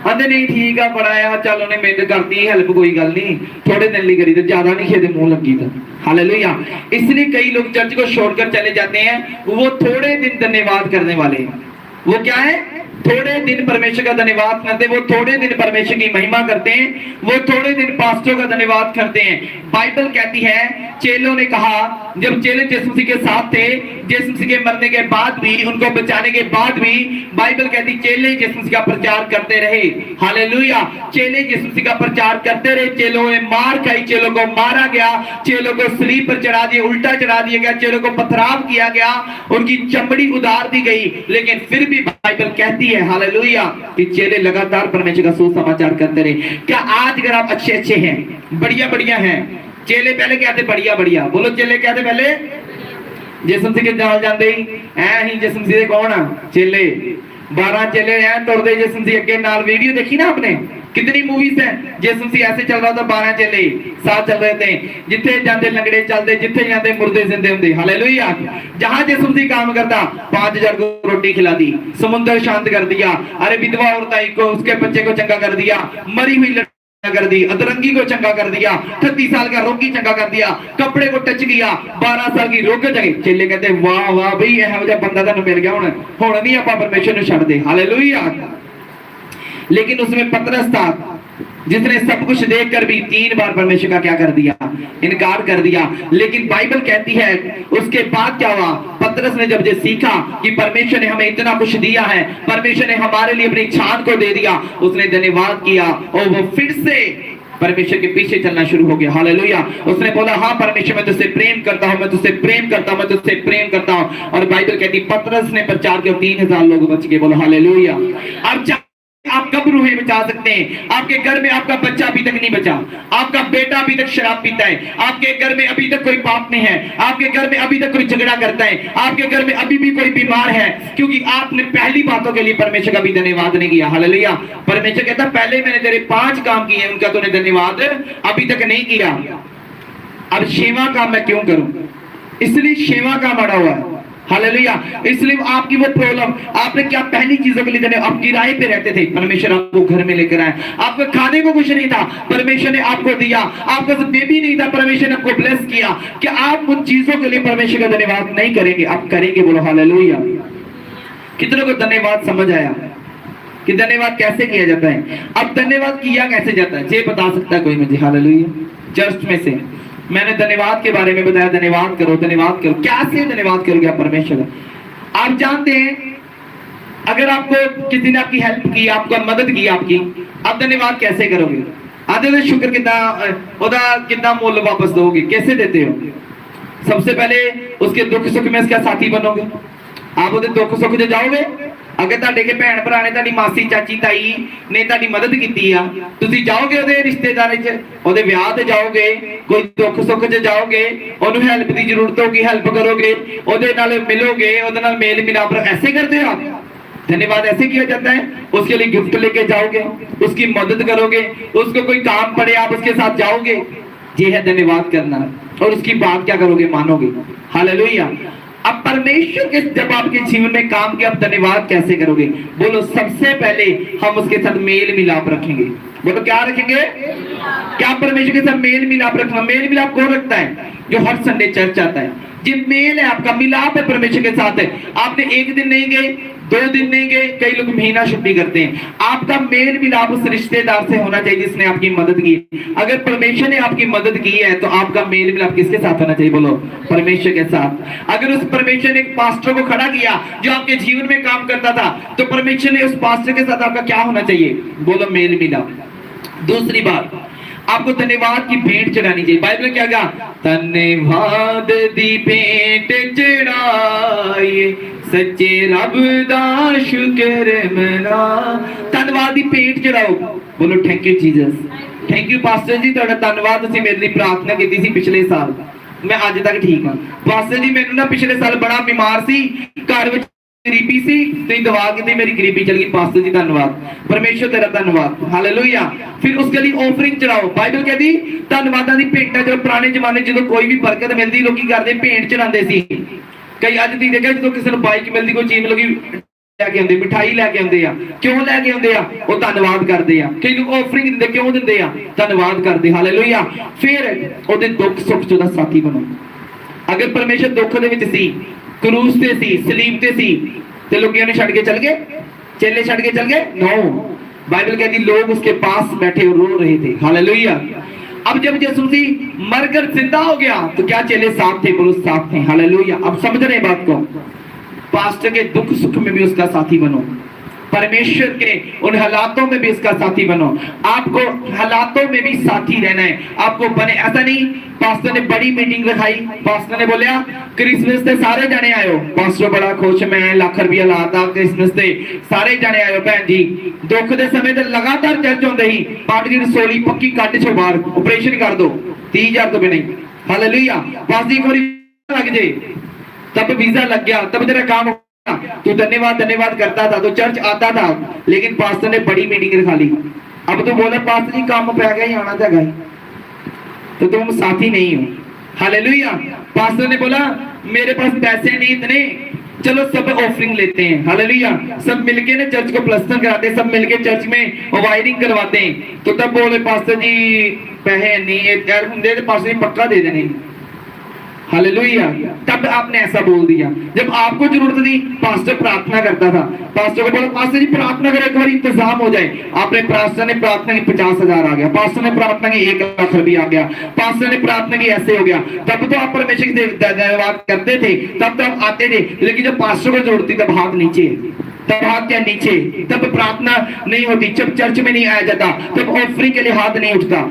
आंदे नहीं ठीक है पढ़ाया, चल उन्हें मेहनत करती हेल्प, कोई गल नहीं, थोड़े दिन लिए करी तो ज्यादा नहीं खेदे मुंह लगी तो। हालेलुया। इसलिए कई लोग चर्च को छोड़कर चले जाते हैं, वो थोड़े दिन धन्यवाद करने वाले हैं। वो क्या है? थोड़े दिन परमेश्वर का धन्यवाद करते हैं, वो थोड़े दिन परमेश्वर की महिमा करते हैं, वो थोड़े दिन पास्टरों का धन्यवाद करते हैं। बाइबल कहती है चेलों ने कहा, जब चेले यीशु मसीह के साथ थे, यीशु मसीह के मरने के बाद भी, उनको बचाने के बाद भी, बाइबल कहती चेले यीशु मसीह का प्रचार करते रहे। हालेलुया। चेले यीशु मसीह का प्रचार करते रहे, चेलों ने मार खाई, चेलों को मारा गया, चेलों को सलीब पर चढ़ा दिया, उल्टा चढ़ा दिया गया, चेलों को पथराव किया गया, उनकी चमड़ी उतार दी गई, लेकिन फिर भी बाइबल कहती है हालेलुया कि चेले लगातार परमेश्वर का सुसमाचार करते रहे। क्या आज अगर आप अच्छे अच्छे हैं, बढ़िया बढ़िया हैं, चेले पहले क्या थे? बढ़िया बढ़िया। बोलो चेले क्या थे पहले? यीशु मसीह के जाल जाते ही ऐ ही यीशु मसीह कौन आ? चेले 12 चेले हैं तुरदे यीशु मसीह अगे नाल। वीडियो देखी ना आपने? कितनी मूवीज है, यीशु मसीह ऐसे चल रहा था, 12 चेले साथ चल रहे थे, जिथे जाते लंगड़े चलते, जिथे जाते मुर्दे जिंदे होंगे। हालेलुया। जहां यीशु मसीह काम करता, 5000 को रोटी खिला दी, समुद्र शांत कर दिया, अरे विधवा औरत को, उसके बच्चे को चंगा कर दिया, मरी हुई कर दी, अदरंगी को चंगा कर दिया, 38 साल का रोगी चंगा कर दिया, कपड़े को टच किया, 12 साल की रोग जगह। चेले कहते वाह वाह भाई यह बंदा तेन मिल गया, हुण नहीं आप परमेश्वर छड़ दे। हालेलुया। लेकिन उसमें पतरस था जिसने सब कुछ देखकर भी 3 बार परमेश्वर का क्या कर दिया? इनकार कर दिया। लेकिन बाइबल कहती है उसके बाद क्या हुआ? पतरस ने जब ये सीखा कि परमेश्वर ने हमें इतना कुछ दिया है, परमेश्वर ने हमारे लिए अपनी छान को दे दिया, उसने धन्यवाद किया और वो फिर से परमेश्वर के पीछे चलना शुरू हो गया। हालेलुया। उसने बोला हाँ परमेश्वर मैं तुझसे प्रेम करता हूं, मैं तुझसे प्रेम करता हूं, मैं तुझसे प्रेम करता हूं। और बाइबल कहती पतरस ने प्रचार किया, 3000 लोग बच गए। बोलो हालेलुया। अब आप कब रूहें बचा सकते हैं? आपके घर में आपका बच्चा अभी तक नहीं बचा, आपका बेटा अभी तक शराब पीता है, आपके घर में अभी तक कोई पाप नहीं है, आपके घर में अभी तक कोई झगड़ा करता है, आपके घर में अभी भी कोई बीमार है, क्योंकि आपने पहली बातों के लिए परमेश्वर का भी धन्यवाद नहीं किया। हालेलुया। परमेश्वर कहता पहले मैंने तेरे 5 काम किए, उनका तूने धन्यवाद अभी तक नहीं किया, अब 6वां काम मैं क्यों करूं? इसलिए 6वां काम अड़ा हुआ है। हालेलुया। इसलिए आपकी वो प्रॉब्लम, आपने क्या पहली चीजों के लिए देने, आप किराए पे रहते थे, परमेश्वर आपको घर में लेकर आए, आपको खाने को कुछ नहीं था, परमेश्वर ने आपको दिया, आपका बेबी नहीं था, परमेश्वर ने आपको ब्लेस किया। क्या आप उन चीजों के लिए परमेश्वर का धन्यवाद नहीं करेंगे? आप करेंगे। बोलो हालेलुया। कितनों को धन्यवाद समझ आया कि धन्यवाद कैसे किया जाता है? अब धन्यवाद किया कैसे जाता है ये बता सकता है कोई मुझे? हालेलुया। चर्च में से मैंने धन्यवाद के बारे में बताया, धन्यवाद करो, धन्यवाद करो। कैसे धन्यवाद करोगे आप परमेश्वर? आप जानते हैं अगर आपको किसी ने आपकी हेल्प की, आपको मदद की आपकी, आप धन्यवाद कैसे करोगे? आधे तो शुक्र कितना मुल वापस दोगे, कैसे देते हो? सबसे पहले उसके दुख सुख में इसका साथी बनोगे। आप ਉਹਦੇ ਦੁੱਖ ਸੁੱਖ 'ਚ ਜਾਓਗੇ। अगर ਤੁਹਾਡੇ के ਭੈਣ ਭਰਾ ਨੇ, ਤੁਹਾਡੀ ਮਾਸੀ ਚਾਚੀ ਤਾਈ ਨੇ ਤੁਹਾਡੀ ਮਦਦ ਕੀਤੀ ਆ, ਤੁਸੀਂ ਜਾਓਗੇ ਉਹਦੇ ਰਿਸ਼ਤੇਦਾਰੀ 'ਚ, ਉਹਦੇ ਵਿਆਹ ਤੇ ਜਾਓਗੇ, ਕੋਈ ਦੁੱਖ ਸੁੱਖ 'ਚ ਜਾਓਗੇ, ਉਹਨੂੰ ਹੈਲਪ ਦੀ ਜ਼ਰੂਰਤ ਹੋਗੀ, ਹੈਲਪ ਕਰੋਗੇ, ਉਹਦੇ ਨਾਲ ਮਿਲੋਗੇ, ਉਹਦੇ ਨਾਲ ਮੇਲ ਮਿਲਾਪ ऐसे करते हो आप? धन्यवाद ऐसे किया जाता है। उसके लिए गिफ्ट लेके जाओगे, उसकी मदद करोगे, उसको कोई काम पड़े आप उसके साथ जाओगे, ये है धन्यवाद करना। और उसकी बात क्या करोगे? मानोगे। हालेलुया। अब परमेश्वर के जब आपके जीवन में काम किया, आप धन्यवाद कैसे करोगे? बोलो, सबसे पहले हम उसके साथ मेल मिलाप रखेंगे। बोलो, क्या रखेंगे? क्या परमेश्वर के साथ मेल मिलाप रखना? मेल मिलाप कौन रखता है? जो हर संडे चर्च आता है। जिन मेल है, आपका मिलाप है परमेश्वर के साथ है। आपने एक दिन नहीं गए, 2 दिन नहीं गए, कई लोग महीना छुट्टी करते हैं। आपका मेल मिलाप उस रिश्तेदार से होना चाहिए जिसने आपकी मदद की। अगर परमेश्वर ने आपकी मदद की है तो आपका मेल मिलाप किसके साथ होना चाहिए? बोलो, परमेश्वर के साथ। अगर उस परमेश्वर ने एक पास्टर को खड़ा किया जो आपके जीवन में काम करता था, तो परमेश्वर ने उस पास्टर के साथ आपका क्या होना चाहिए? बोलो, मेल मिलाप। दूसरी बात, आपको धन्यवाद की भेंट चढ़ानी चाहिए। बाइबल क्या कहा? धन्यवाद दी भेंट चढ़ाइए, सच्चे रब दा शुक्र मना। धन्यवाद दी भेंट चढ़ाओ। बोलो, thank you Jesus. Thank you pastor ji, ਤੁਹਾਡਾ ਧੰਨਵਾਦ। ਤੁਸੀਂ ਮੇਰੇ ਲਈ ਪ੍ਰਾਰਥਨਾ ਕੀਤੀ ਸੀ ਪਿਛਲੇ ਸਾਲ, ਮੈਂ ਅੱਜ ਤੱਕ ਠੀਕ ਹਾਂ। ਪਾਸਟਰ ਜੀ, ਮੈਨੂੰ ਨਾ ਪਿਛਲੇ ਸਾਲ ਬੜਾ ਬਿਮਾਰ ਸੀ, ਘਰ ਵਿੱਚ गरीबी सी, तो दवा की मेरी गरीबी चल गई। पास्टर जी धन्यवाद, परमेश्वर तेरा धन्यवाद। हालेलुया। फिर उसके लिए ऑफरिंग चढ़ाओ। बाइबल कहती धन्यवादां दी भेंटां जो पुराने जमाने जो कोई भी बरकत मिलती लोग की करते भेंट चढ़ाते सी। कई अज दी देखा जो किसी बाइक मिलती, कोई चीज लगी लैके आते, मिठाई लैके आते हैं। क्यों लैके आते हैं? वो धन्यवाद करते हैं। कई लोग ऑफरिंग दिंदे, क्यों दिंदे हैं? धन्यवाद करते। हालेलुया। फिर ਉਹਦੇ दुख सुख च साथी बनो। अगर परमेश्वर दुख दे विच सी, क्रूस ते सी, सलीब ते सी, ते लोग उन्हें छड़ के चल गए, चेले छड़ के चल गए? नो। बाइबल कहती लोग उसके पास बैठे और रो रहे थे। हालेलुया। अब जब यीशु मसीह मरकर जिंदा हो गया तो क्या चेले साथ थे? बोलो, साथ थे। हालेलुया। अब समझ रहे बात को? पास्टर के दुख सुख में भी उसका साथी बनो, परमेश्वर के उन हालातों में भी इसका साथी बनो। आपको हालातों में भी साथी रहना है। आपको बने ऐसा नहीं, पास्टर ने बड़ी मीटिंग रखाई, पास्टर ने बोलिया क्रिसमस से सारे जाने आयो, पास्टर बड़ा खुश, मैं लाख रुपया लाता क्रिसमस से सारे जाने आयो। भैन जी दुख के समय तो लगातार चर्च होंदे ही, पाट की रसोली पक्की कट छो बाहर, ऑपरेशन कर दो 30,000 तो भी नहीं। हालेलुया। पास एक बार लग जाए, तब वीजा लग गया, तब तेरा काम तो धन्यवाद धन्यवाद करता था, तो चर्च आता था, लेकिन पास्टर ने बड़ी मीटिंग रखा ली। अब तो बोला पास्टर जी काम पै गया ही आना था गई, तो तुम साथी नहीं हो। हालेलुया। पास्टर ने बोला मेरे पास पैसे नहीं इतने, चलो सब ऑफरिंग लेते हैं। हालेलुया। सब मिलके ना चर्च को प्लस्तर कराते हैं, सब मिलके चर्च में वायरिंग करवाते हैं। तो तब बोले पास्टर जी पैसे नहीं, पास्टर जी पक्का दे देने। हालेलुया। तब आपने ऐसा बोल दिया। जब आपको जरूरत थी पास्टर प्रार्थना करता था, पास्टर को बोला पास्टर जी प्रार्थना करो एक बार इंतजाम हो जाए। आपने पास्टर ने प्रार्थना की 50,000 आ गया, पास्टर ने प्रार्थना की 1 लाख रुपया आ गया, पास्टर ने प्रार्थना की ऐसे हो गया। तब तो आप परमेश्वर की धन्यवाद करते थे, तब तो आप आते थे, लेकिन जब पास्टर को जरूरत थी तब हाथ नीचे, तब हाथ क्या नीचे, तब प्रार्थना नहीं होती, जब चर्च में नहीं आया जाता, तब ऑफरिंग के लिए हाथ नहीं उठता।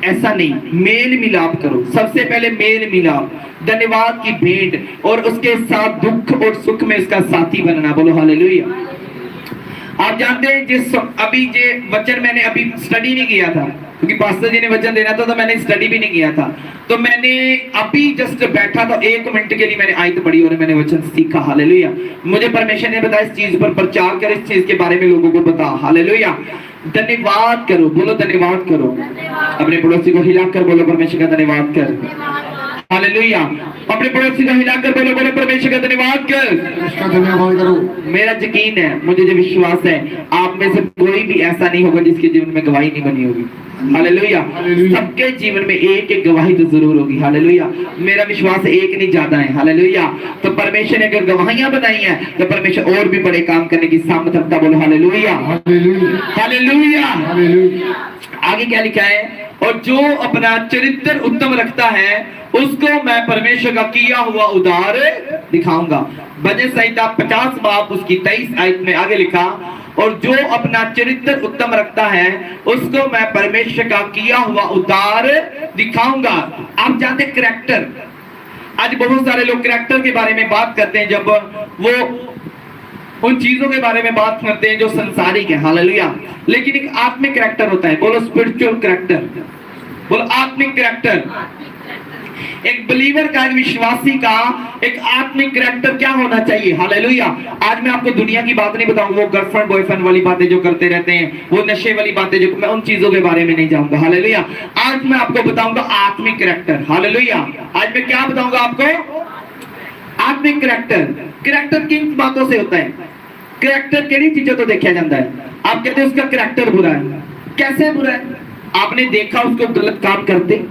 ऐसा नहीं, मेल मिलाप करो। सबसे पहले मेल मिलाप, धन्यवाद की भेंट, और उसके साथ दुख और सुख में इसका साथी बनना। बोलो हालेलुया। आप जानते हैं जिस अभी जे वचन मैंने अभी स्टडी नहीं किया था, क्योंकि पास्टर जी ने वचन देना था तो मैंने स्टडी भी नहीं किया था, तो मैंने अभी जस्ट बैठा था 1 मिनट के लिए मैंने आयत पढ़ी और मैंने वचन सीखा। हालेलुया। मुझे परमेश्वर ने बताया इस चीज पर प्रचार कर, इस चीज के बारे में लोगों को बता। हालेलुया। धन्यवाद करो। बोलो धन्यवाद करो। अपने पड़ोसी को हिलाकर बोलो परमेश्वर का धन्यवाद कर। हालेलुया। अपने पड़ोसी को हिलाकर बोलो, बोलो परमेश्वर का धन्यवाद कर, इसका धन्यवाद करो। मेरा यकीन है, मुझे जो विश्वास है, आप में से कोई भी ऐसा नहीं होगा जिसके जीवन में गवाही नहीं बनी होगी। हालेलुया। सबके जीवन में एक एक गवाही तो जरूर होगी। हालेलुया। मेरा विश्वास एक नहीं ज्यादा है। हालेलुया। तो परमेश्वर ने अगर गवाहियां बनाई हैं तो परमेश्वर और भी बड़े काम करने की सामर्थ रखता। बोलो हालेलुया। हालेलुया। आगे क्या लिखा है? और जो अपना चरित्र उत्तम रखता है उसको मैं परमेश्वर का किया हुआ उद्धार दिखाऊंगा। भजन संहिता 50 बाब उसकी 23 आयत में आगे लिखा, और जो अपना चरित्र उत्तम रखता है उसको मैं परमेश्वर का किया हुआ उद्धार दिखाऊंगा। आप जानते करैक्टर, आज बहुत सारे लोग करैक्टर के बारे में बात करते हैं, जब वो उन चीजों के बारे में बात करते हैं जो संसारिक है, हालेलुया। लेकिन एक आत्मिक करैक्टर होता है, बोलो स्पिरिचुअल करैक्टर, बोलो आत्मिक करैक्टर। एक बिलीवर का, एक विश्वासी का एक आत्मिक करैक्टर क्या होना चाहिए, हालेलुया। आज मैं आपको दुनिया की बात नहीं बताऊंगा, वो गर्लफ्रेंड बॉयफ्रेंड वाली बातें जो करते रहते हैं, वो नशे वाली बातें जो, मैं उन चीजों के बारे में नहीं जाऊंगा, हालेलुया। आज मैं आपको बताऊंगा आत्मिक करैक्टर, हालेलुया। आज मैं क्या बताऊंगा आपको, आत्मिक करैक्टर। करैक्टर किन बातों से होता है, करैक्टर केड़ी चीजों तो देखा जाता है। आप कहते हैं उसका करैक्टर बुरा है, कैसे बुरा है? आपने देखा उसको गलत काम करते,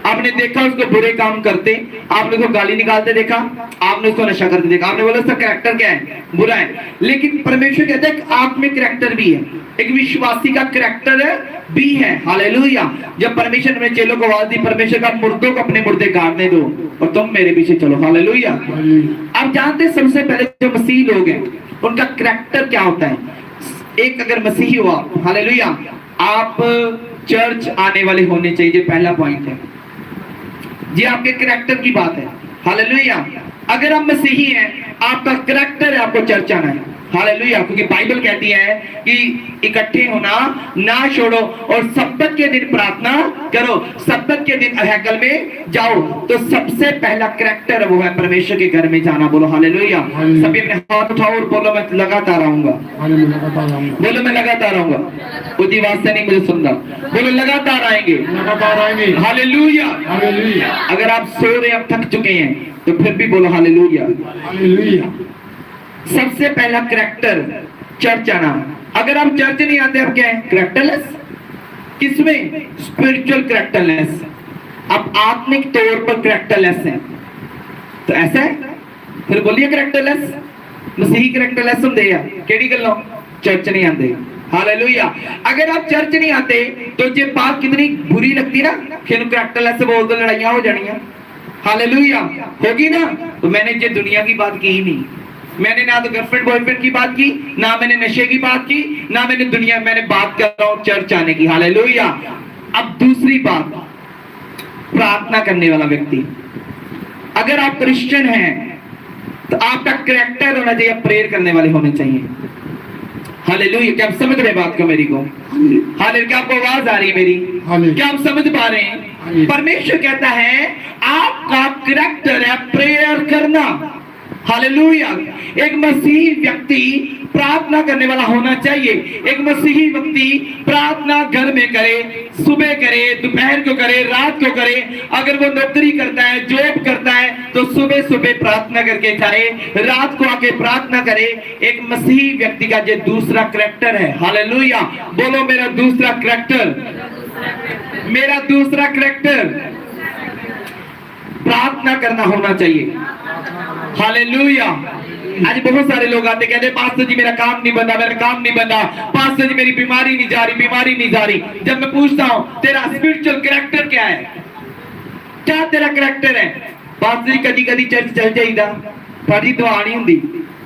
आपने देखा उसको बुरे काम करते, आपने उसको गाली निकालते देखा, आपने उसको नशा करते देखा, आपने बोला उसका करैक्टर क्या है, बुरा है। लेकिन परमेश्वर कहता है एक आत्मिक करैक्टर भी है, एक विश्वासी का करैक्टर भी है, हालेलुया। जब परमेश्वर ने चेलों को आवाज दी, परमेश्वर का मुर्दों को अपने मुर्दे गाड़ने दो और तुम मेरे पीछे चलो, हालेलुया। आप जानते हैं सबसे पहले जो मसीही लोग हैं उनका करैक्टर क्या होता है। एक अगर मसीही हुआ, हालेलुया, आप चर्च आने वाले होने चाहिए, पहला पॉइंट है जी, आपके करैक्टर की बात है, हालेलुया। अगर आप मसीही हैं, आपका करैक्टर है आपको चर्च आना है, हालेलुया। क्योंकि बाइबल कहती है कि इकट्ठे होना ना छोड़ो और सब्बत के दिन प्रार्थना करो, सब्बत के दिन हैकल में जाओ। तो सबसे पहला करैक्टर वो है परमेश्वर के घर में जाना, बोलो हालेलुया। सभी अपने हाथ उठाओ और बोलो मैं लगातार आऊंगा, बोलो मैं लगातार आऊंगा। उसी बात से नहीं मुझे सुनना, बोलो लगातार आएंगे, लगातार आएंगे, हालेलुया। अगर आप सो रहे, आप थक चुके हैं, तो फिर भी बोलो हालेलुया, हालेलुया। सबसे पहला करैक्टर चर्च आना। अगर आप चर्च नहीं आते, आप क्या है, करैक्टरलेस। किसमें, स्पिरिचुअल करैक्टरलेस। आप आत्मिक तौर पर करैक्टरलेस हैं, तो ऐसा है फिर बोलिए करैक्टरलेस। मसीही करैक्टरलेस होंगे या केड़ी गल्लों, चर्च नहीं आते, हालेलुया। अगर आप चर्च नहीं आते तो ये बात कितनी बुरी लगती ना कि करैक्टरलेस बोल दो, लड़ाइयां हो जानियां, हालेलुया, होगी ना। तो मैंने ये दुनिया की बात की ही नहीं, मैंने ना तो गर्लफ्रेंड बॉयफ्रेंड की बात की, ना मैंने नशे की बात की, ना मैंने दुनिया, मैंने बात कर रहा हूं चर्च आने की, हालेलुया। अब दूसरी बात, प्रार्थना करने वाला व्यक्ति। अगर आप क्रिश्चियन हैं तो आपका करैक्टर होना चाहिए, प्रेयर करने वाले होने चाहिए, हालेलुया। क्या आप समझ रहे बात को मेरी को, हालेलुया। क्या आपको आवाज आ रही है मेरी, क्या आप समझ पा रहे हैं? परमेश्वर कहता है आपका करैक्टर है प्रेयर करना, हालेलुया। एक मसीही व्यक्ति प्रार्थना करने वाला होना चाहिए। एक मसीही व्यक्ति प्रार्थना घर में करे, सुबह करे, दोपहर को करे, रात को करे। अगर वो नौकरी करता है, जॉब करता है, तो सुबह सुबह प्रार्थना करके जाए, रात को आके प्रार्थना करे। एक मसीही व्यक्ति का ये दूसरा करैक्टर है, हालेलुया। बोलो मेरा दूसरा करैक्टर, मेरा दूसरा करैक्टर प्रार्थना करना होना चाहिए, हालेलुया। आज बहुत सारे लोग आते कहते पास्टर जी मेरा काम नहीं बना, मेरा काम नहीं बना, पास्टर जी मेरी बीमारी नहीं जा रही, बीमारी नहीं जा रही। जब मैं पूछता हूं तेरा स्पिरिचुअल करैक्टर क्या है, क्या तेरा करैक्टर है? पास्टर जी कदी कदी चर्च चल जाइदा, थोड़ी दुआ नहीं होती,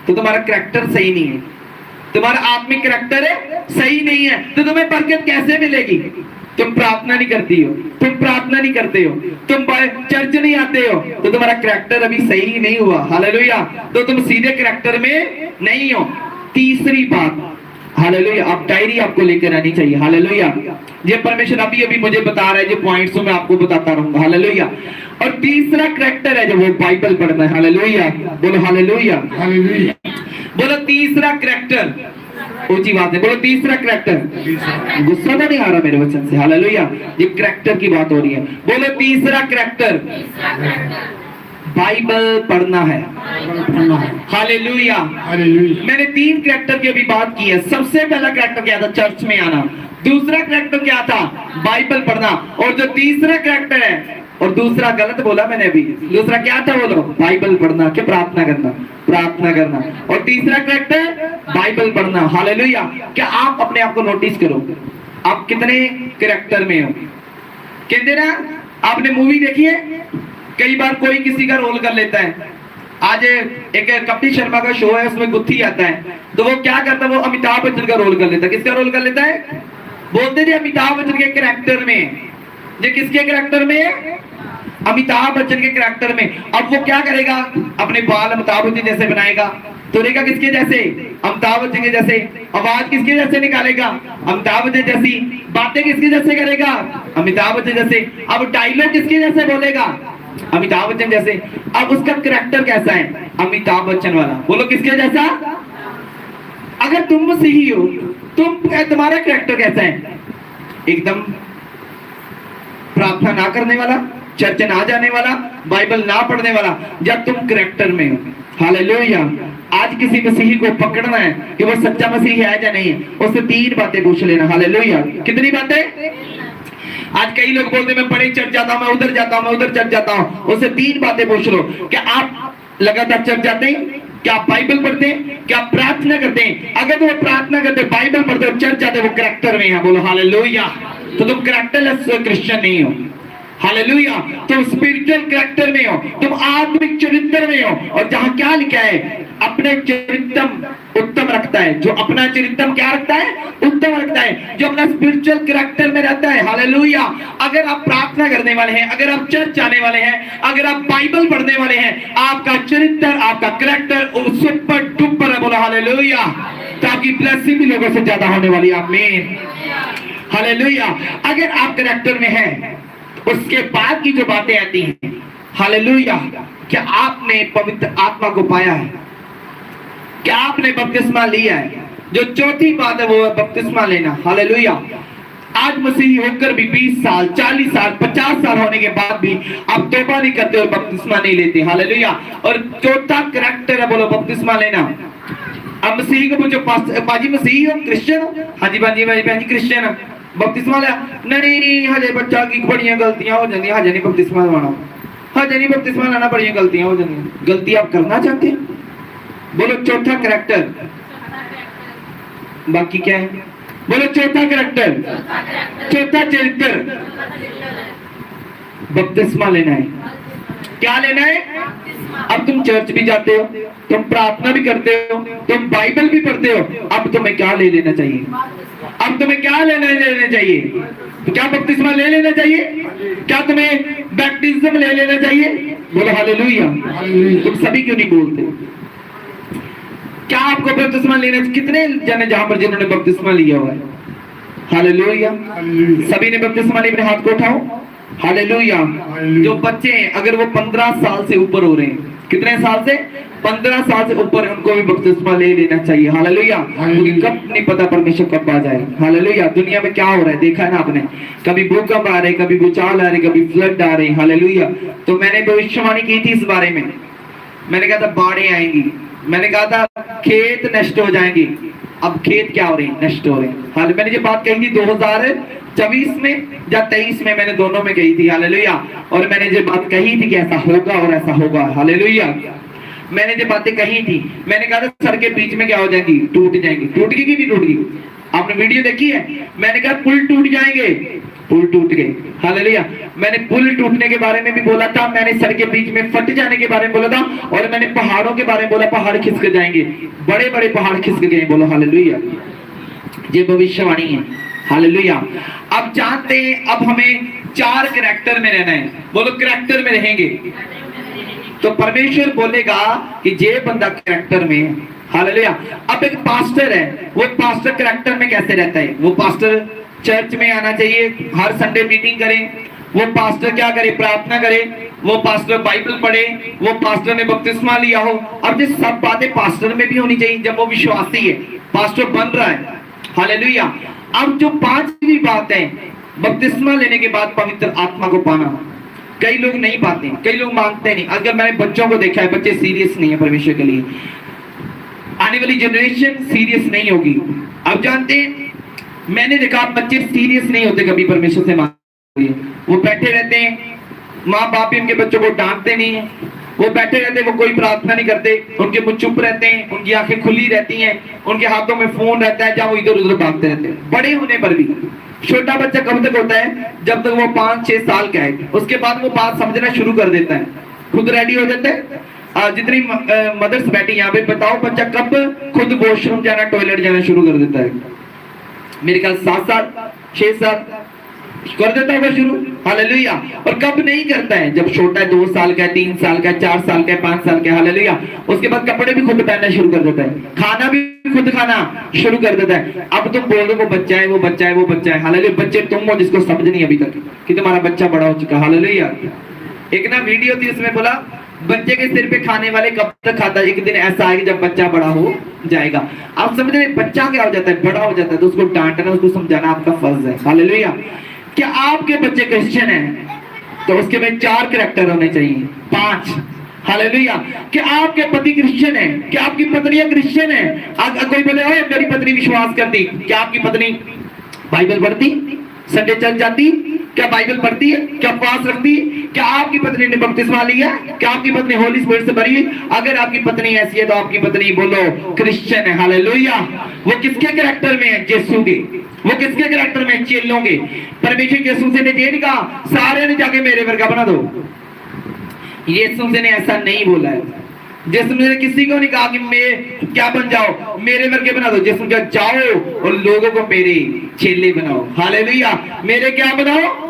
तो तुम्हारा करैक्टर सही नहीं है, तुम्हारा आत्मिक करैक्टर है सही नहीं है, तो तुम्हें बरकत कैसे मिलेगी? तुम प्रार्थना नहीं करती हो, तुम प्रार्थना नहीं करते हो, तुम चर्च नहीं आते हो, तो तुम्हारा करैक्टर अभी सही नहीं हुआ, हालेलुया। तो तुम सीधे करैक्टर में नहीं हो। तीसरी बात, हालेलुया, आप डायरी आपको लेकर आनी चाहिए, हालेलुया। ये परमेश्वर अभी अभी मुझे बता रहा है, जो पॉइंट्स मैं आपको बताता रहूंगा, हालेलुया। और तीसरा करैक्टर है जो वो बाइबल पढ़ना है, हालेलुया। बोलो हालेलुया, हालेलुया। बोलो तीसरा करैक्टर, ऊंची बात है, बोलो तीसरा करैक्टर। गुस्सा तो नहीं आ रहा मेरे वचन से, हालेलुया। ये करैक्टर की बात हो रही है। बोलो तीसरा करैक्टर, बाइबल पढ़ना है, हालेलुया। मैंने 3 करैक्टर की अभी बात की है। सबसे पहला करैक्टर क्या था, चर्च में आना। दूसरा करैक्टर क्या था, बाइबल पढ़ना। और जो तीसरा करैक्टर है, और दूसरा गलत बोला मैंने अभी, दूसरा क्या था बोलो, बाइबल पढ़ना, कि प्रार्थना करना, प्रार्थना करना। और तीसरा करैक्टर बाइबल पढ़ना, हालेलुया। क्या आप अपने आप को नोटिस करो, आप कितने करैक्टर में हो? कहते ना, आपने मूवी देखी है, कई बार कोई किसी का रोल कर लेता है, आज एक कपिल शर्मा का शो है, उसमें गुत्थी आता है, तो वो क्या करता है, वो अमिताभ बच्चन का रोल कर लेता है। किसका रोल कर लेता है? बोलते थे अमिताभ बच्चन के कैरेक्टर में। ये किसके कैरेक्टर में? अमिताभ बच्चन के कैरेक्टर में। अब वो क्या करेगा? अपने बाल अमिताभ बच्चन जैसे बनाएगा, तुरेगा किसके जैसे? अमिताभ बच्चन के जैसे। आवाज किसके जैसे निकालेगा? अमिताभ बच्चन जैसी। बातें किसके जैसे करेगा? अमिताभ बच्चन जैसे। अब डायलॉग किसके जैसे बोलेगा? अमिताभ बच्चन जैसे। अब उसका कैरेक्टर कैसा है? अमिताभ बच्चन वाला। बोलो किसके जैसा? अगर तुम सही हो, तुम्हारा कैरेक्टर कैसा है? एकदम प्रार्थना ना करने वाला, चर्च ना जाने वाला, बाइबल ना पढ़ने वाला, जब तुम कैरेक्टर में हो। हालेलुया। आज किसी मसीही को पकड़ना है कि वो सच्चा मसीही है या नहीं, उससे 3 बातें पूछ लेना। हालेलुया। कितनी बातें? आज कई लोग बोलते मैं बड़े चर्च जाता हूं, मैं उधर जाता हूं, मैं उधर चर्च जाता हूं। उससे 3 बातें पूछ लो। क्या आप लगातार चर्च जाते हैं? क्या आप बाइबल पढ़ते हैं? क्या आप प्रार्थना करते हैं? अगर वो प्रार्थना करते, बाइबल पढ़ते हो, चर्च जाते, वो कैरेक्टर में है। बोलो हालेलुया। तो तुम कैरेक्टरलेस क्रिश्चियन नहीं हो। हालेलुया। तुम स्पिरिचुअल कैरेक्टर में हो, तुम आत्मिक चरित्र में हो। और जहां क्या लिखा है? अपने चरित्रम उत्तम रखता है। जो अपना चरित्रम क्या रखता है? उत्तम रखता है, जो अपना स्पिरिचुअल कैरेक्टर में रहता है। हालेलुया। अगर आप प्रार्थना करने वाले हैं, अगर आप चर्च जाने वाले हैं, अगर आप बाइबल पढ़ने वाले हैं, आपका चरित्र, आपका कैरेक्टर सुपर डुपर है। बोला हालेलुया। तो आपकी ब्लेसिंग भी लोगों से ज्यादा होने वाली। आमीन। हालेलुया। अगर आप कैरेक्टर में हैं, उसके बाद की जो बातें आती हैं, हालेलुया, क्या आपने पवित्र आत्मा को पाया है? क्या आपने बपतिस्मा लिया है? जो चौथी बात है वो है बपतिस्मा लेना। हालेलुया। आज मसीही होकर भी 20 साल, 40 साल, 50 साल होने के बाद भी आप तौबा नहीं करते और बपतिस्मा नहीं लेते। हालेलुया। और चौथा कैरेक्टर है, बोलो बपतिस्मा लेना। अब मसीही को पूछो, बाजी मसीही हो, क्रिश्चियन हो? हाँ जी बाजी, बहन जी क्रिश्चियन है। बपतिस्मा लिया? नहीं, हजे बच्चा की बड़ियां गलतियां हो जाती, हजे नहीं बपतिस्मा लेना, हजे नहीं बपतिस्मा लेना, बड़ियां गलतियां हो जाती। गलती आप करना चाहते हैं? बोलो चौथा कैरेक्टर। बाकी क्या है? बोलो चौथा कैरेक्टर, चौथा चरित्र। बपतिस्मा लेना है। क्या लेना है? अब तुम चर्च भी जाते हो, तुम प्रार्थना भी करते हो, तुम बाइबल भी पढ़ते हो, अब तुम्हें क्या ले लेना चाहिए? अब तुम्हें क्या लेना चाहिए? तो क्या बपतिस्मा ले लेना चाहिए? क्या तुम्हें बैप्टिज्म ले लेना चाहिए? बोलो हालेलुया। तुम सभी क्यों नहीं बोलते? क्या आपको बपतिस्मा लेना चाहिए? कितने जने जहां पर जिन्होंने बपतिस्मा लिया हुआ है? हालेलुया। सभी ने बपतिस्मा लिया? अपने हाथ को उठाओ। हालेलुया। जो बच्चे हैं, अगर वो 15 साल से ऊपर हो रहे हैं, कितने साल से? 15 साल से ऊपर, उनको भी बपतिस्मा ले लेना चाहिए। हालेलुया। क्योंकि कब नहीं पता परमेश्वर कब आ जाए। हालेलुया। दुनिया में क्या हो रहा है देखा है ना आपने? कभी भूकंप आ रहे, कभी भूचाल आ रहे, कभी फ्लड आ रहे। हालेलुया। तो मैंने भविष्यवाणी की थी इस बारे में। मैंने कहा था बाढ़ें आएंगी, मैंने कहा था खेत नष्ट हो जाएंगे। अब खेत क्या हो रहे हैं? नष्ट हो रहे हैं। हाल मैंने ये बात कही थी 2024 में या 23 में, मैंने दोनों में कही थी। हालेलुया। और मैंने ये बात कही थी कि ऐसा होगा और ऐसा होगा। हालेलुया। मैंने जो बातें कही थी, मैंने कहा था सड़कें बीच में क्या हो जाएंगी? टूट जाएंगी। टूट गई कि नहीं टूट गई? आपने वीडियो देखी है? मैंने कहा पुल टूट जाएंगे, पुल टूट गए। हालेलुया। मैंने पुल टूटने के बारे में भी बोला था, मैंने सड़कें बीच में फट जाने के बारे में बोला था, और मैंने पहाड़ों के बारे में बोला, पहाड़ खिसक जाएंगे, बड़े बड़े पहाड़ खिसक गए। बोलो हालेलुया। ये भविष्यवाणी है। हालेलुया। अब जानते हैं, अब हमें 4 कैरेक्टर में रहना है। बोलो कैरेक्टर में रहेंगे तो परमेश्वर बोलेगा कि ये बंदा कैरेक्टर में है। हालेलुया। अब एक पास्टर है, वो पास्टर कैरेक्टर में कैसे रहता है? वो पास्टर चर्च में आना चाहिए, हर संडे मीटिंग करें। वो पास्टर क्या करे? प्रार्थना करे। वो पास्टर बाइबल पढ़े। वो पास्टर ने बपतिस्मा लिया हो। अब ये सब बातें पास्टर में भी होनी चाहिए जब वो विश्वासी है, पास्टर बन रहा है। हालेलुया। अब जो 5वीं बात है, बपतिस्मा लेने के बाद पवित्र आत्मा को पाना, कई लोग नहीं पाते, कई लोग मानते नहीं। अगर मैंने बच्चों को देखा है, बच्चे सीरियस नहीं है परमेश्वर के लिए। आने वाली जनरेशन सीरियस नहीं होगी। अब जानते हैं, मैंने देखा बच्चे सीरियस नहीं होते कभी परमेश्वर से मांगते हैं। वो बैठे रहते हैं, माँ बाप भी उनके बच्चों को डांटते नहीं है। वो बैठे रहते हैं, वो कोई प्रार्थना नहीं करते, उनके मुंह चुप रहते हैं, उनकी आंखें खुली रहती हैं, उनके हाथों में फोन रहता है, जहां वो इधर उधर भागते रहते हैं। बड़े होने पर भी छोटा बच्चा कब तक होता है? जब तक वो 5-6 साल का है। उसके बाद वो बात समझना शुरू कर देता है, खुद रेडी हो जाता है, जितनी मदर्स बैठी यहाँ पे, बताओ बच्चा कब खुद वॉशरूम जाना, टॉयलेट जाना शुरू कर देता है? मेरे ख्याल 7 साल 6 साल कर देता होगा शुरू। हालेलुया। और कब नहीं करता है? जब छोटा है, 2 साल का है, 3 साल का है, 4 साल का है, 5 साल का है। हालेलुया। उसके बाद कपड़े भी खुद पहनना शुरू कर देता है, खाना भी खुद खाना शुरू कर देता है। अब तुम बोल दो वो बच्चा है, वो बच्चा है, वो बच्चा है। हालेलुया। बच्चे तुम हो जिसको समझ नहीं अभी तक कि तुम्हारा बच्चा बड़ा हो चुका। हालेलुया। एक ना वीडियो थी, उसमें बोला बच्चे के सिर पे खाने वाले कब तक खाता है? एक दिन ऐसा आएगा जब बच्चा बड़ा हो जाएगा। आप समझ रहे? बच्चा क्या हो जाता है? बड़ा हो जाता है, तो उसको डांटना, उसको समझाना आपका फर्ज है। हालेलुया। क्या आपके बच्चे क्रिश्चियन हैं तो उसके में 4 कैरेक्टर होने चाहिए, 5। हालेलुया। क्या आपके पति क्रिश्चियन है? क्या आपकी पत्नी क्रिश्चियन है? कोई बोले ओए मेरी पत्नी विश्वास करती, क्या आपकी पत्नी बाइबल पढ़ती, संडे चल जाती, क्या बाइबल पढ़ती है, क्या उपवास रखती है? क्या आपकी पत्नी ने बपतिस्मा लिया? क्या आपकी पत्नी होली स्पिरिट से भरी? अगर आपकी पत्नी ऐसी है तो आपकी पत्नी बोलो क्रिश्चियन है। हालेलुया। वो किसके कैरेक्टर में है? यीशु के। वो किसके कैरेक्टर में? चेलों के। परमेश्वर यीशु से ने ये नहीं कहा सारे ने जाके मेरे वर्गा बना दो। यीशु से ने ऐसा नहीं बोला है। यीशु ने किसी को नहीं कहा कि मैं क्या बन जाओ, मेरे वर्गे बना दो। यीशु ने जाओ और लोगों को मेरे चेले बनाओ। हालेलुया। मेरे क्या बनाओ?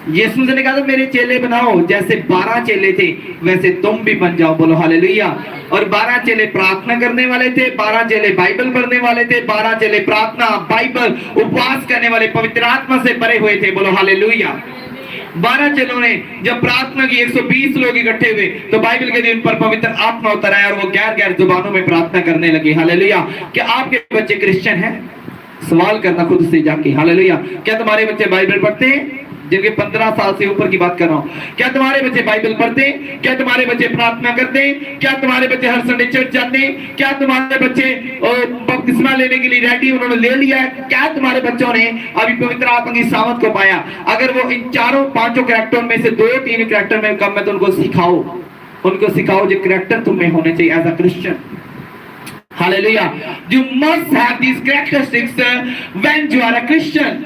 यीशु ने कहा तो मेरे चेले बनाओ। जैसे 12 चेले थे वैसे तुम भी बन जाओ। बोलो हालेलुया। और 12 चेले प्रार्थना करने वाले थे, 12 चेले बाइबल पढ़ने वाले थे, 12 चेले प्रार्थना, बाइबल, उपवास करने वाले, पवित्र आत्मा से भरे हुए थे। बोलो हालेलुया। 12 चेलों ने जब प्रार्थना की, 120 लोग इकट्ठे हुए तो बाइबल के दिन पर पवित्र आत्मा उतर आया और वो गैर गैर जुबानों में प्रार्थना करने लगे। हालेलुया। क्या आपके बच्चे क्रिश्चियन हैं? सवाल करना खुद से जाके। हालेलुया। क्या तुम्हारे बच्चे बाइबल पढ़ते हैं? जिनके 15 साल से ऊपर की बात कर रहा हूं। क्या तुम्हारे बच्चे बाइबल पढ़ते हैं? क्या तुम्हारे बच्चे प्रार्थना करते हैं? क्या तुम्हारे बच्चे हर संडे चर्च जाते हैं? क्या तुम्हारे बच्चे बपतिस्मा लेने के लिए रेडी, उन्होंने ले लिया है? क्या तुम्हारे बच्चों ने अभी पवित्र आत्मा की सामर्थ को पाया? अगर वो इन 4-5 कैरेक्टर में से 2-3 कैरेक्टर में कम है तो उनको सिखाओ, उनको सिखाओ जो कैरेक्टर तुम्हें होने चाहिए as a Christian. Hallelujah. You must have these characteristics when you are a Christian.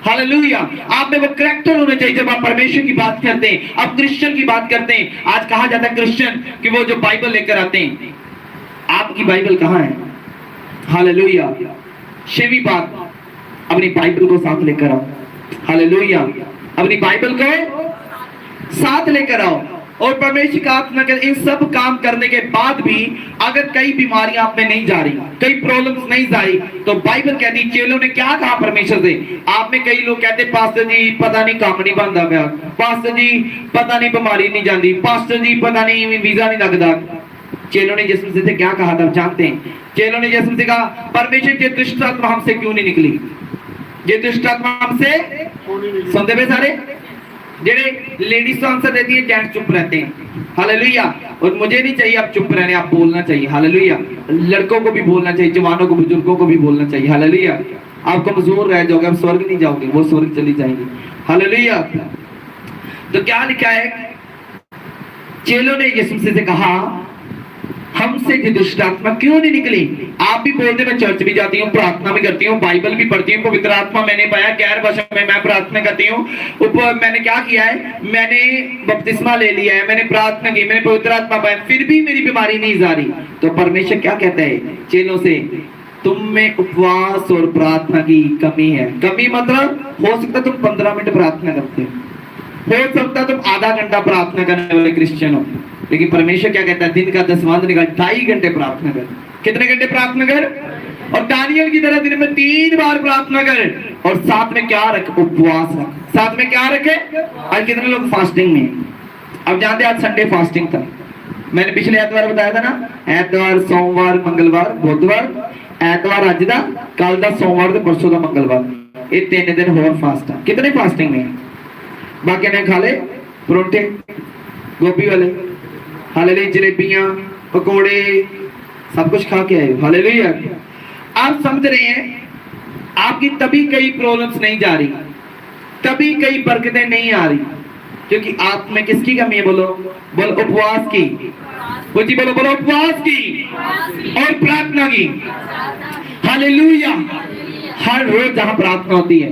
Hallelujah. आप में वो कैरेक्टर होने चाहिए जब आप परमेश्वर की बात करते हैं, आप क्रिश्चियन की बात करते हैं। आज कहा जाता है क्रिश्चियन कि वो जो बाइबल लेकर आते हैं। आपकी बाइबल कहाँ है? हालेलुया। 6वीं बात, अपनी बाइबल को साथ लेकर आओ। हालेलुया। अपनी बाइबल को साथ लेकर आओ। और परमेश्वर का आत्मा कर इन सब काम करने के बाद भी अगर कई बीमारियां आप में नहीं जा रही, कई प्रॉब्लम्स नहीं जा रही, तो बाइबल कहती, चेलों ने क्या कहा परमेश्वर से? आप में कई लोग कहते पास्टर जी पता नहीं काम नहीं बनता पाया, पास्टर जी पता नहीं बीमारी नहीं जाती, पास्टर जी पता नहीं वीजा नहीं लगता। चेलों ने यीशु से क्या कहा था जानते हैं? चेलों ने यीशु से कहा परमेश्वर ये दुष्ट आत्मा हमसे क्यों नहीं निकली? ये दुष्ट आत्मा हमसे, सुनते पे सारे जेडे लेडीज आंसर देती है, जेंट्स चुप रहते हैं। हालेलुया। और मुझे नहीं चाहिए आप चुप रहने, आप बोलना चाहिए। हालेलुया। लड़कों को भी बोलना चाहिए, जवानों को, बुजुर्गों को भी बोलना चाहिए। हालेलुया। आप कमजोर रह जाओगे, आप स्वर्ग नहीं जाओगे, वो स्वर्ग चली जाएंगे। हालेलुया। तो क्या लिखा है? चेलों ने यीशु से कहा हमसे ये दुष्ट आत्मा क्यों नहीं निकली? आप भी बोलते मैं चर्च भी जाती हूँ, प्रार्थना भी करती हूँ, बाइबल भी पढ़ती हूँ, पवित्र आत्मा मैंने पाया, गैर भाषा में मैं प्रार्थना करती हूँ, मैंने क्या किया है? मैंने बपतिस्मा ले लिया है, मैंने प्रार्थना की, मैंने पवित्र आत्मा पाया, फिर भी मेरी बीमारी नहीं जा रही। तो परमेश्वर क्या कहता है चेलों से? तुम में उपवास और प्रार्थना की कमी है। कमी मतलब हो सकता तुम 15 मिनट प्रार्थना करते हो सकता तुम आधा घंटा प्रार्थना करने वाले क्रिश्चियन हो, लेकिन परमेश्वर क्या कहता है? दिन का 10वां दिन का 2.5 घंटे प्रार्थना कर। कितने घंटे प्रार्थना कर? और दानियल की तरह दिन में 3 बार प्रार्थना कर। और साथ में क्या रख? उपवास रख। साथ में क्या रखे? आज कितने लोग फास्टिंग में? अब जानते आज संडे फास्टिंग था। मैंने पिछले एतवार बताया था ना, एतवार, सोमवार, मंगलवार, बुधवार, एतवार अज दा, कल दा सोमवार, परसों दा मंगलवार, ये 3 दिन होर फास्ट है। कितने फास्टिंग में? बाकी ने खा ले परोठे गोभी वाले, हालेलुया, जलेबियां, पकोड़े, सब कुछ खा के आए। हालेलुया। आप समझ रहे हैं? आपकी तभी कई प्रॉब्लम्स नहीं जा रही, तभी कई बरकतें नहीं आ रही, क्योंकि आप में किसकी कमी है? बोलो बोलो उपवास की। बोलो बोलो उपवास की और प्रार्थना की। हालेलुया। हर रोज जहां प्रार्थना होती है,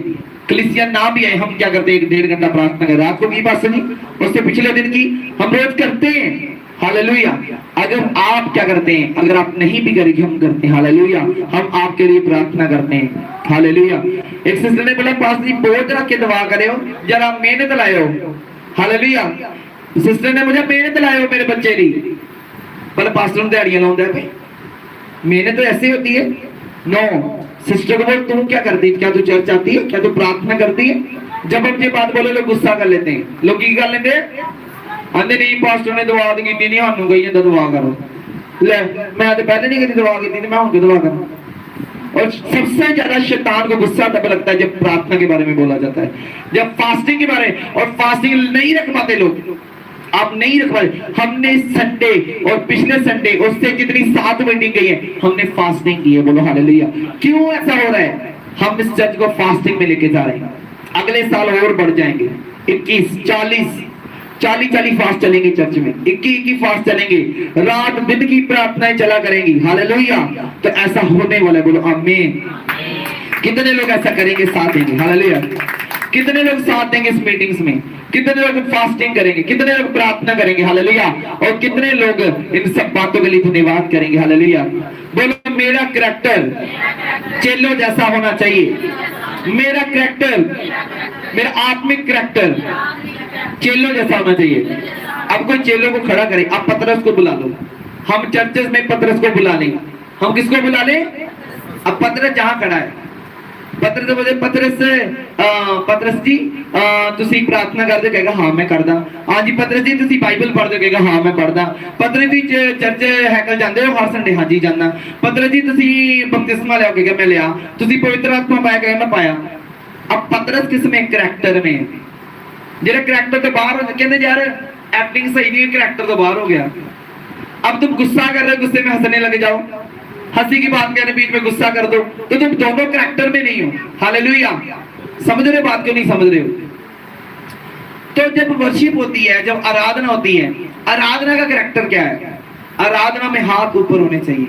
कलीसिया ना भी आए, हम क्या करते हैं? 1-1.5 घंटा प्रार्थना कर। रात को की बात सुनी, उससे पिछले दिन की हम रोज करते हैं। हालेलुया। अगर आप क्या करते हैं, अगर आप नहीं भी करेंगे हम करते हैं, हालेलुया। हम आपके लिए प्रार्थना करते हैं, हालेलुया। एक सिस्टर ने बोला पास जी बहुत रख के दुआ करे हो, जरा मेहनत लाए हो, हालेलुया। सिस्टर ने मुझे मेहनत लाए हो मेरे बच्चे ली, पर पास्टर ने दिहाड़ियां लाਉਂਦਾ है भाई, मेहनत तो ऐसे होती है। नो, सिस्टर को बोल तू क्या करती है, क्या तू चर्च आती है, क्या तू प्रार्थना करती है? जब हम ये बात बोले लोग गुस्सा कर लेते हैं, लोग की कर लेते हैं, आंदे नहीं पास्टर ने दुआ दी की नहीं, हानू कही जाता दुआ करो, ले मैं तो पहले नहीं कभी दुआ की थी, मैं हूं क्यों दुआ करूं। और सबसे ज्यादा शैतान को गुस्सा तब लगता है जब प्रार्थना के बारे में बोला जाता है, जब फास्टिंग के बारे, और फास्टिंग नहीं रख पाते लोग, आप नहीं रख पाए। हमने संडे और पिछले संडे उससे कितनी 7 मीटिंग गई है, हमने फास्टिंग की है, बोलो हालेलुया। क्यों ऐसा हो रहा है? हम इस चर्च को फास्टिंग में लेके जा रहे हैं, अगले साल और बढ़ जाएंगे, 21 40 फास्ट चलेंगे चर्च में, 21 फास्ट चलेंगे, रात दिन की प्रार्थनाएं चला करेंगी, हालेलुया। तो ऐसा होने वाला है, बोलो आमीन। कितने लोग ऐसा करेंगे, साथ देंगे, हालेलुया। कितने लोग साथ देंगे इस मीटिंग्स में, कितने लोग फास्टिंग करेंगे, कितने लोग प्रार्थना करेंगे, हालेलुया। और कितने लोग इन सब बातों के लिए धन्यवाद करेंगे, हालेलुया। बोलो मेरा करैक्टर चेलों जैसा होना चाहिए, मेरा करैक्टर, मेरा आत्मिक करैक्टर चेलों जैसा होना चाहिए। अब कोई चेलों को खड़ा करे, आप पतरस को बुला लो, हम चर्चेस में पतरस को बुला लें, हम किसको बुला लें? अब पतरस जहां खड़ा है, पतरस बोले पतरस जी तुसी प्रार्थना करदे, कहेगा हाँ मैं करदा। हाँ जी पतरस जी तुसी बाइबल पढ़दे, कहेगा हाँ मैं पढ़दा। पतरस जी चर्च हैकल जांदे हो हर संडे, हाँ जी जाना। पतरस जी तुसी बपतिस्मा लिया, कहेगा मैं लिया। तुसी पवित्र आत्मा पाया, कहेगा मैं पाया। अब पतरस किस में? करैक्टर में। जेड़ा करैक्टर तो बाहर हो, कहते यार एक्टिंग सही नहीं है, करैक्टर तो बाहर हो गया। अब तुम गुस्सा कर रहे हो, गुस्से में हंसने लग जाओ, हंसी की बात कहने बीच में गुस्सा कर दो, तो तुम दोनों करैक्टर में नहीं हो, हालेलुया। समझ रहे हो बात क्यों नहीं समझ रहे हो? तो जब वर्शिप होती है, जब आराधना होती है, आराधना का करैक्टर क्या है? आराधना में हाथ ऊपर होने चाहिए,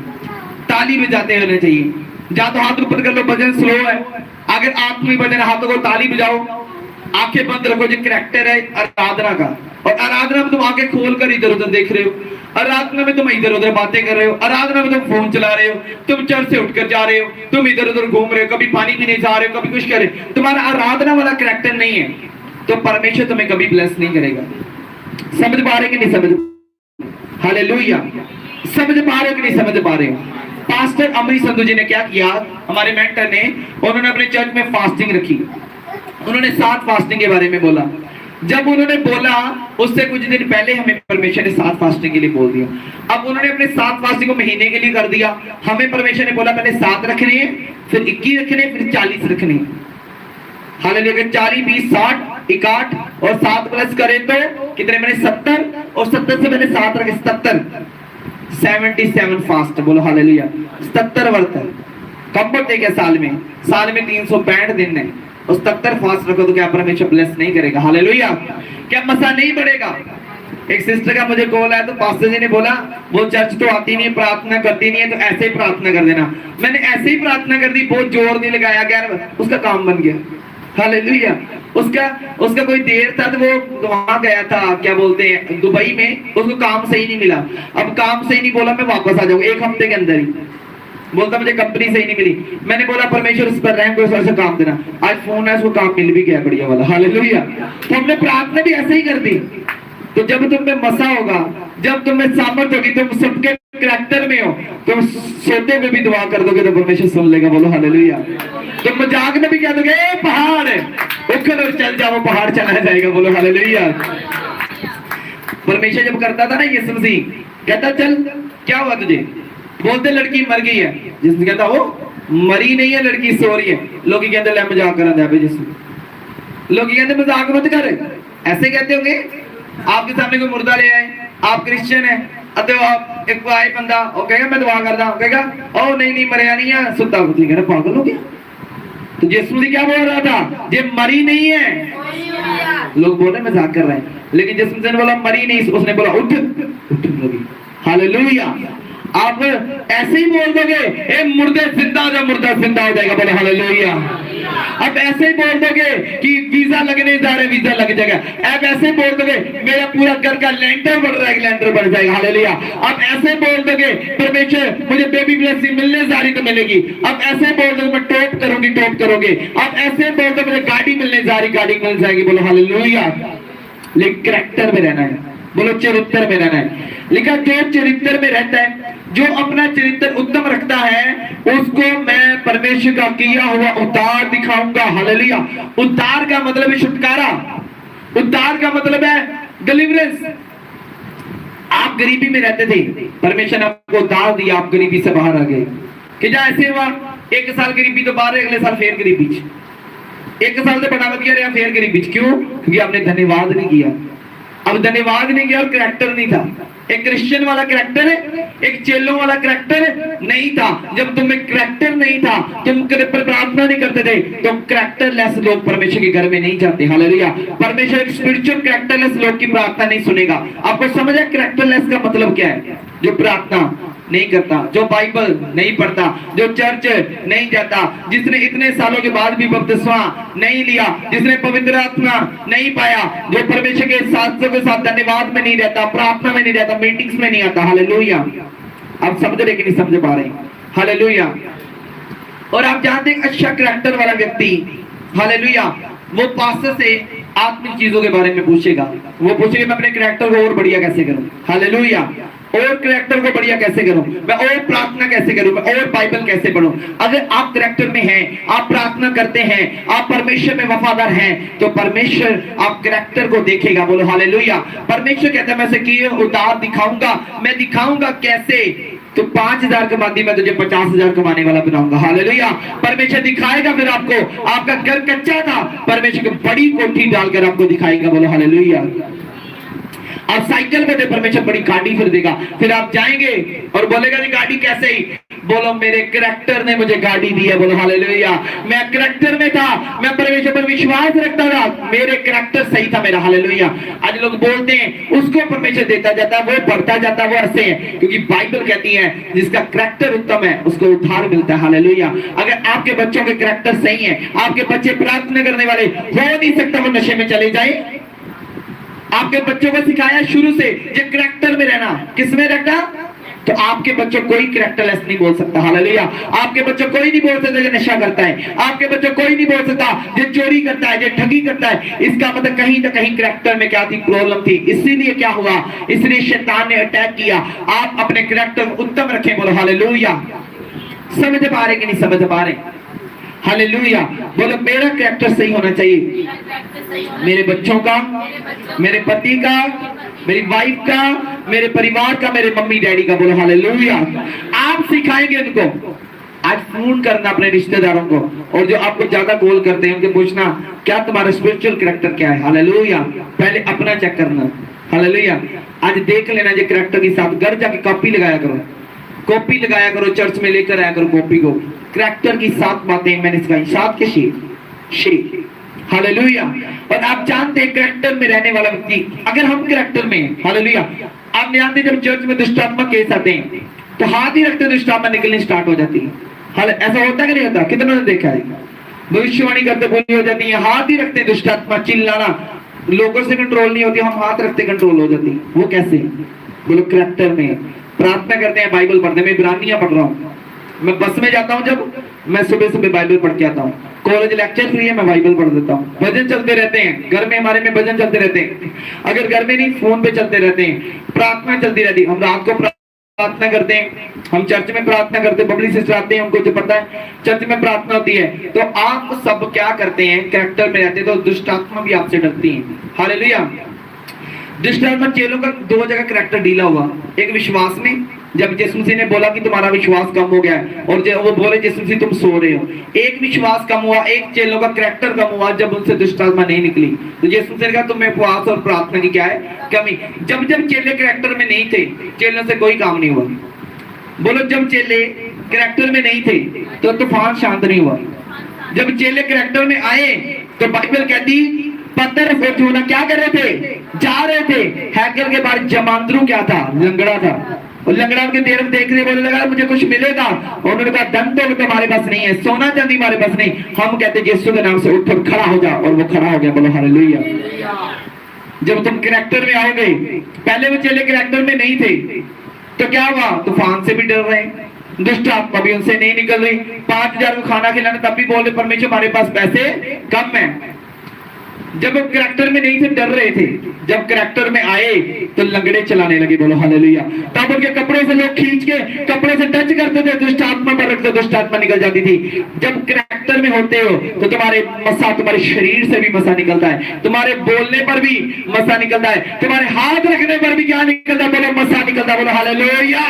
ताली बजाते होने चाहिए। जा तो हाथ ऊपर कर लो, भजन स्लो है, अगर आप कोई भजन हाथों को ताली बजाओ, आंखें बंद रखो, जो करैक्टर है आराधना का। और आराधना में तुम आंखें खोल कर इधर उधर देख रहे हो, आराधना में तुम इधर उधर बातें कर रहे हो, आराधना में तुम फोन चला रहे हो, तुम चर्च से उठकर जा रहे हो, तुम इधर उधर घूम रहे हो, कभी पानी पीने जा रहे हो, कभी कुछ कर रहे हो, तुम्हारा आराधना वाला करैक्टर नहीं है, तो परमेश्वर तुम्हें कभी ब्लेस नहीं करेगा। समझ पा रहे कि नहीं समझ? हालेलुया। समझ पा रहे हो कि नहीं समझ पा रहे हो? पास्टर अमरीश संधू जी ने क्या किया, हमारे मेंटर ने, उन्होंने अपने चर्च में फास्टिंग रखी। उन्होंने 7 फास्टिंग के बारे में बोला। जब उन्होंने बोला, उससे कुछ दिन पहले हमें परमेश्वर ने 7 फास्टिंग के लिए बोल दिया। अब उन्होंने अपने 7 फास्टिंग को महीने के लिए कर दिया। हमें परमेश्वर ने बोला पहले 7 रखने हैं, फिर 21 रखने, फिर 40 रखने। हालेलुया। 40 20 60 61 और 7 प्लस करें तो कितने बने? 70, और 70 से मैंने 7 रखे, 77 फास्ट, बोलो हालेलुया। 77 व्रत कब होते क्या? साल में 365 दिन है, और 77 फास्ट रखो तो क्या परमेश्वर ब्लेस नहीं करेगा? हालेलुया। क्या मसा नहीं बढ़ेगा? एक सिस्टर का मुझे कॉल आया, तो पास्टर जी ने बोला वो चर्च तो आती नहीं, प्रार्थना करती नहीं है, तो ऐसे ही प्रार्थना कर देना। मैंने ऐसे ही प्रार्थना कर दी, बहुत जोर नहीं लगाया गया, उसका काम बन गया। हालेलुया। उसका कोई देर था, तो वो वहां गया था, क्या बोलते हैं, दुबई में, उसको काम सही नहीं मिला। अब काम सही नहीं बोला, मैं वापस आ जाऊंगा 1 हफ्ते के अंदर ही। बोलता मुझे कंपनी सही नहीं मिली। मैंने बोला परमेश्वर उस पर रहम करो, से काम देना। आज फोन है, उसको काम मिल भी गया बढ़िया वाला, हालेलुया। तो हमने प्रार्थना भी ऐसे ही कर दी। तो जब तुम में मसा होगा, जब तुम में सामर्थ होगी, तुम सबके करैक्टर में हो, तुम सोते में भी दुआ कर दोगे तो परमेश्वर सुन लेगा, बोलो हालेलुया। तुम मजाक में भी कह दोगे पहाड़ उखड़ और चल जाओ, पहाड़ चला जाएगा, बोलो हालेलुया। परमेश्वर जब करता था ना, यीशु मसीह कहता चल क्या हुआ तुझे, बोलते लड़की मर गई है, जिसने कहता वो मरी नहीं है, लड़की सो रही है। लोग कहते ले मजाक करा दे जिसमें, लोग कहते मजाक मत कर, ऐसे कहते होंगे। आपके सामने कोई मुर्दा ले आए, आप क्रिश्चियन है, आप एक आए बंदा, वो कहेगा मैं दुआ करदा, कहेगा ओ नहीं मरिया नहीं है, सुता कुछ कहना पागल हो गया। तो यीशु मसीह क्या बोल रहा था? ये मरी नहीं है। लोग बोल रहे मजाक कर रहे हैं, लेकिन यीशु मसीह ने बोला मरी नहीं, उसने बोला उठ लगी। हालेलुया। आप ऐसे ही बोल दोगे ए मुर्दे जिंदा हो जाए, मुर्दा जिंदा हो जाएगा, बोलो हालेलुया। अब ऐसे ही बोल दोगे कि वीजा लगने जा रहे, वीजा लग जाएगा। अब ऐसे ही बोल दोगे मेरा पूरा घर का लेंटर बढ़ रहा है, लेंटर बढ़ जाएगा। हालेलुया। अब ऐसे बोल दोगे परमेश्वर मुझे बेबी ब्लेसिंग मिलने जा रही तो मिलेगी। अब ऐसे बोल दोगे मैं टॉप करूंगी, टॉप करोगे। अब ऐसे बोल दो मुझे गाड़ी मिलने जा रही, गाड़ी मिल जाएगी। बोलो हालेलुया। लेकिन कैरेक्टर में रहना है, बोलो चरित्र में रहना है। लिखा जो चरित्र में रहता है, जो अपना चरित्र उत्तम रखता है, उसको मैं परमेश्वर का किया हुआ उद्धार दिखाऊंगा। हालेलुया। उद्धार का मतलब है छुटकारा, उद्धार का मतलब है डिलीवरेंस। आप गरीबी में रहते थे, परमेश्वर ने आपको उद्धार दिया, आप गरीबी से बाहर आ गए। कि ऐसे हुआ एक साल गरीबी तो बाहर, अगले साल फिर गरीबी, एक साल से बढ़ावा दिया फिर गरीबी। क्यों? क्योंकि आपने धन्यवाद नहीं किया। अब धन्यवाद नहीं किया और करैक्टर नहीं था। एक क्रिश्चियन वाला करैक्टर है, एक चेलों वाला करैक्टर नहीं था। जब तुम्हें करैक्टर नहीं था, तुम प्रार्थना नहीं करते थे, तो करैक्टरलेस लोग परमेश्वर के घर में नहीं जाते। हालेलुया। परमेश्वर एक स्पिरिचुअल करैक्टरलेस लोग की प्रार्थना नहीं सुनेगा। आपको समझ है करैक्टरलेस का मतलब क्या है? जो प्रार्थना नहीं करता, जो बाइबल नहीं पढ़ता, जो चर्च नहीं जाता, जिसने इतने सालों के बाद भी बपतिस्मा नहीं लिया, जिसने पवित्र आत्मा नहीं पाया, जो परमेश्वर के साथ धन्यवाद में नहीं रहता, प्रार्थना में नहीं रहता, मीटिंग्स में नहीं आता। हालेलुया। आप समझ रहे कि नहीं समझ पा रहे? हालेलुया। और आप जानते हैं अच्छा करैक्टर वाला व्यक्ति, हालेलुया, वो पास्टर से आत्मिक चीजों के बारे में पूछेगा। वो पूछेगा मैं अपने करैक्टर को और बढ़िया कैसे करूं। हालेलुया। और करैक्टर को बढ़िया कैसे करूं, मैं और प्रार्थना कैसे करूं, मैं और बाइबल कैसे पढूं। अगर आप करैक्टर में हैं, आप प्रार्थना करते हैं, आप परमेश्वर में वफादार हैं, तो परमेश्वर आप करैक्टर को देखेगा। बोलो हालेलुया। परमेश्वर कहता है मैं से किए उद्धार दिखाऊंगा। मैं दिखाऊंगा कैसे? तो 5,000 कमाती मैं तुझे 50,000 कमाने वाला बनाऊंगा। हालेलुया। परमेश्वर दिखाएगा फिर आपको। आपका घर कच्चा था, परमेश्वर की बड़ी कोठी डालकर आपको दिखाएगा। बोलो हालेलुया। आप साइकिल पे थे, परमेश्वर बड़ी गाड़ी फिर देगा। फिर आप जाएंगे और बोलेगा नहीं गाड़ी कैसे ही, बोलो मेरे करैक्टर ने मुझे गाड़ी दी है। बोलो हालेलुया। मैं करैक्टर में था, मैं परमेश्वर पर विश्वास रखता था, मेरे करैक्टर सही था मेरा। हालेलुया। आज लोग बोलते हैं उसको परमेश्वर देता जाता है, वो बढ़ता जाता है, वो ऐसे है, क्योंकि बाइबल कहती है जिसका करैक्टर उत्तम है उसको उद्धार मिलता है। हालेलुया। अगर आपके बच्चों के करैक्टर सही है, आपके बच्चे प्रार्थना करने वाले, हो नहीं सकता वो नशे में चले जाए। आपके बच्चों को सिखाया शुरू से जो करैक्टर में रहना, किसमें रहना, तो आपके बच्चों कोई करैक्टरलेस नहीं बोल सकता। हालेलुया। आपके बच्चों कोई नहीं बोल सकता जो नशा करता है, आपके बच्चों कोई नहीं बोल सकता जो चोरी करता है, जो ठगी करता है। इसका मतलब कहीं ना कहीं करैक्टर में क्या थी, प्रॉब्लम थी। इसीलिए क्या हुआ, इसलिए शैतान ने अटैक किया। आप अपने करैक्टर उत्तम रखें। बोलो हालेलुया। समझ पा रहे कि नहीं समझ पा रहे? हालेलुया। बोलो मेरा करैक्टर सही होना चाहिए, मेरे बच्चों का, मेरे पति का, मेरी वाइफ का, मेरे परिवार का, मेरे मम्मी डैडी का। बोलो हालेलुया। आप सिखाएंगे उनको। आज फोन करना अपने रिश्तेदारों को, और जो आपको ज्यादा कॉल करते हैं उनके पूछना क्या तुम्हारा स्पिरिचुअल करैक्टर क्या है। हालेलुया। पहले अपना चेक करना। हालेलुया। आज देख लेना जो करैक्टर के साथ घर जाके कॉपी लगाया करो, कॉपी लगाया करो, चर्च में लेकर आया करो कॉपी को। करैक्टर की 7 बातें मैंने सिखाई, 7 के शेप। हालेलुया। और आप जानते हैं करैक्टर में रहने वाला व्यक्ति, अगर हम करैक्टर में, हालेलुया, आप जानते जब चर्च में दुष्ट आत्मा केस आते हैं तो हाथ ही रखते दुष्ट आत्मा निकलनी स्टार्ट हो जाती है। ऐसा होता कि नहीं होता? कितनों ने देखा है? भविष्यवाणी करते बोली हो जाती है, हाथ ही रखते दुष्ट आत्मा, चिल्लाना, लोगों से कंट्रोल नहीं होती, हम हाथ रखते कंट्रोल हो जाती। वो कैसे? बोलो करैक्टर में। प्रार्थना करते हैं, बाइबल पढ़ते हैं। मैं इब्रानियां पढ़ रहा हूँ, मैं बस में जाता हूँ, जब मैं सुबह सुबह बाइबल पढ़ के आता हूँ। कॉलेज लेक्चर फ्री है, मैं बाइबल पढ़ देता हूँ। भजन चलते रहते हैं घर में, हमारे में भजन चलते रहते हैं। अगर घर में नहीं, फोन पे चलते रहते हैं। प्रार्थना चलती रहती है, हम रात को प्रार्थना करते हैं, हम चर्च में प्रार्थना करते हैं। बबली सिस्टर आते हैं, उनको जो पता है चर्च में प्रार्थना होती है। तो आप सब क्या करते हैं, कैरेक्टर में रहते हैं, तो दुष्ट आत्मा भी आपसे डरती है। हालेलुया। दुष्ट आत्मा चेलों का 2 जगह करैक्टर डीला हुआ। एक विश्वास में, जब यीशु मसीह ने बोला कि तुम्हारा विश्वास कम हो गया है, और जब वो बोले यीशु मसीह तुम सो रहे हो, एक विश्वास कम हुआ, एक चेलों का करैक्टर कम हुआ जब उनसे दुष्ट आत्मा नहीं निकली। तो यीशु मसीह ने कहा तुम्हें उपवास और प्रार्थना की क्या है कमी। जब जब चेले करैक्टर में नहीं थे, चेलों से कोई काम नहीं हुआ। बोलो जब चेले करैक्टर में नहीं थे तो तूफान शांत नहीं हुआ। जब चेले करैक्टर में आए तो बाइबल कहती पत्थर और यूहन्ना क्या कर रहे थे, जा रहे थे। हैकल के बाद जमांद्रू क्या था, लंगड़ा था। और लंगड़ा उनके देर में देख रहे, बोलने लगा मुझे कुछ मिलेगा। और उन्होंने कहा धन तो तुम्हारे पास नहीं है, सोना चांदी हमारे पास नहीं। हम कहते यीशु के नाम से उठ और खड़ा हो जा, और वो खड़ा हो गया। बोलो हालेलुया। जब तुम कैरेक्टर में आओगे, पहले वो चेले कैरेक्टर में नहीं थे, तो क्या हुआ? तूफान से भी डर रहे, दुष्ट आत्मा भी उनसे नहीं निकल रही, 5000 को खाना खिलाना तब भी बोल रहे परमेश्वर हमारे पास पैसे कम है। जब वो कैरेक्टर में नहीं थे, डर रहे थे, जब कैरेक्टर में आए तो लंगड़े चलाने लगे। बोलो हालेलुया। तब उनके कपड़े से लोग खींच के कपड़े से टच करते थे, दुष्ट आत्मा पर रखते, दुष्ट आत्मा निकल जाती थी। जब कैरेक्टर में होते हो तो तुम्हारे मसा, तुम्हारे शरीर से भी मसा निकलता है, तुम्हारे बोलने पर भी मसा निकलता है, तुम्हारे हाथ रखने पर भी क्या निकलता है? बोलो मसा निकलता है। बोलो हालेलुया।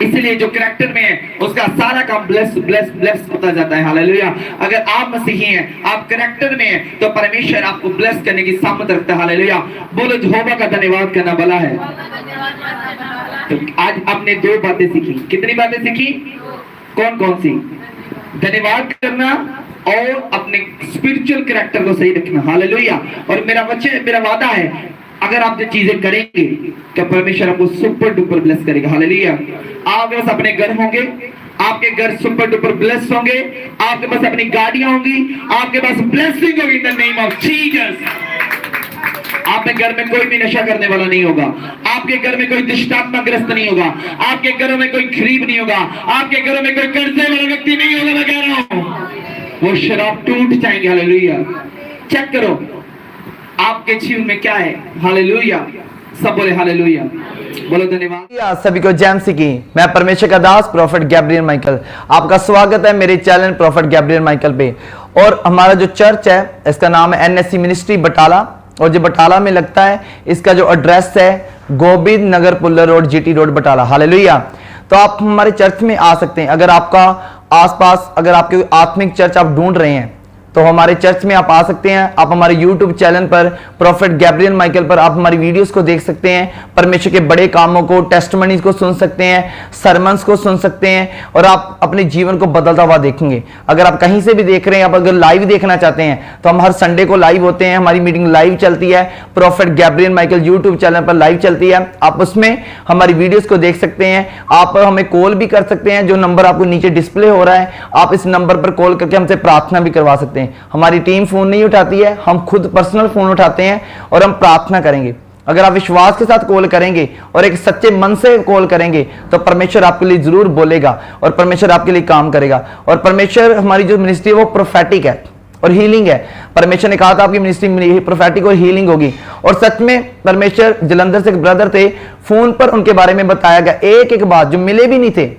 इसलिए जो कैरेक्टर में है उसका सारा काम ब्लेस ब्लेस ब्लेस होता जाता है। हालेलुया। अगर आप मसीही हैं, आप कैरेक्टर में हैं, तो परमेश्वर आपको ब्लेस करने की सामर्थ रखता है। हालेलुया। बोलो यहोवा का धन्यवाद करना भला है। तो आज आपने 2 बातें सीखी। कितनी बातें सीखी? कौन कौन सी? धन्यवाद करना और अपने स्पिरिचुअल कैरेक्टर को सही रखना। हालेलुया। और मेरा वचन, मेरा वादा है, अगर आप ये चीजें करेंगे तो परमेश्वर आपको सुपर डुपर ब्लेस करेगा। हालेलुया। आप बस अपने घर होंगे, आपके घर सुपर डुपर ब्लेस होंगे, आपके पास अपनी गाड़ियां होंगी, आपके पास ब्लेसिंग होगी in the name of Jesus. आपके घर में कोई भी नशा करने वाला नहीं होगा, आपके घर में कोई दुष्टात्माग्रस्त नहीं होगा, आपके घरों में कोई गरीब नहीं होगा, आपके घरों में कोई कर्जे वाला व्यक्ति नहीं होगा। मैं कह रहा हूं वो शराब टूट जाएंगे। हालेलुया। चेक करो आपके जीवन में क्या है। हालेलुया। सब बोले हालेलुया। बोलो धन्यवाद। आप सभी को जय मसीह की। मैं परमेश्वर का दास प्रोफेट गैब्रियल माइकल, आपका स्वागत है मेरे चैनल प्रोफेट गैब्रियल माइकल पे। और हमारा जो चर्च है इसका नाम है NSC मिनिस्ट्री बटाला, और जो बटाला में लगता है, इसका जो एड्रेस है Govind Nagar Pullar road, GT road, Batala. Hallelujah. तो आप हमारे चर्च में आ सकते हैं। अगर आपका आसपास, अगर आपके आत्मिक चर्च आप ढूंढ रहे हैं तो हमारे चर्च में आप आ सकते हैं। आप हमारे YouTube चैनल पर प्रोफेट गैब्रियल माइकल पर आप हमारी वीडियोस को देख सकते हैं, परमेश्वर के बड़े कामों को, टेस्टिमनीज को सुन सकते हैं, सरमन्स को सुन सकते हैं, और आप अपने जीवन को बदलता हुआ देखेंगे। अगर आप कहीं से भी देख रहे हैं, आप अगर लाइव देखना चाहते हैं तो हम हर संडे को लाइव होते हैं, हमारी मीटिंग लाइव चलती है, prophet Gabriel Michael YouTube channel पर लाइव चलती है। आप उसमें हमारी वीडियोस को देख सकते हैं। आप हमें कॉल भी कर सकते हैं, जो नंबर आपको नीचे डिस्प्ले हो रहा है, आप इस नंबर पर कॉल करके हमसे प्रार्थना भी करवा सकते हैं। हमारी टीम फोन नहीं उठाती है, हम खुद पर्सनल फोन उठाते हैं और हम प्रार्थना करेंगे। अगर आप विश्वास के साथ कॉल करेंगे और एक सच्चे मन से कॉल करेंगे तो परमेश्वर आपके लिए जरूर बोलेगा और परमेश्वर आपके लिए काम करेगा। और परमेश्वर, हमारी जो मिनिस्ट्री है वो प्रोफेटिक है और हीलिंग है। परमेश्वर ने कहा था आपकी मिनिस्ट्री प्रोफेटिक और हीलिंग होगी, और सच में परमेश्वर, जलंधर से एक ब्रदर थे, फोन पर उनके बारे में बताया गया एक एक बात, जो मिले भी नहीं थे।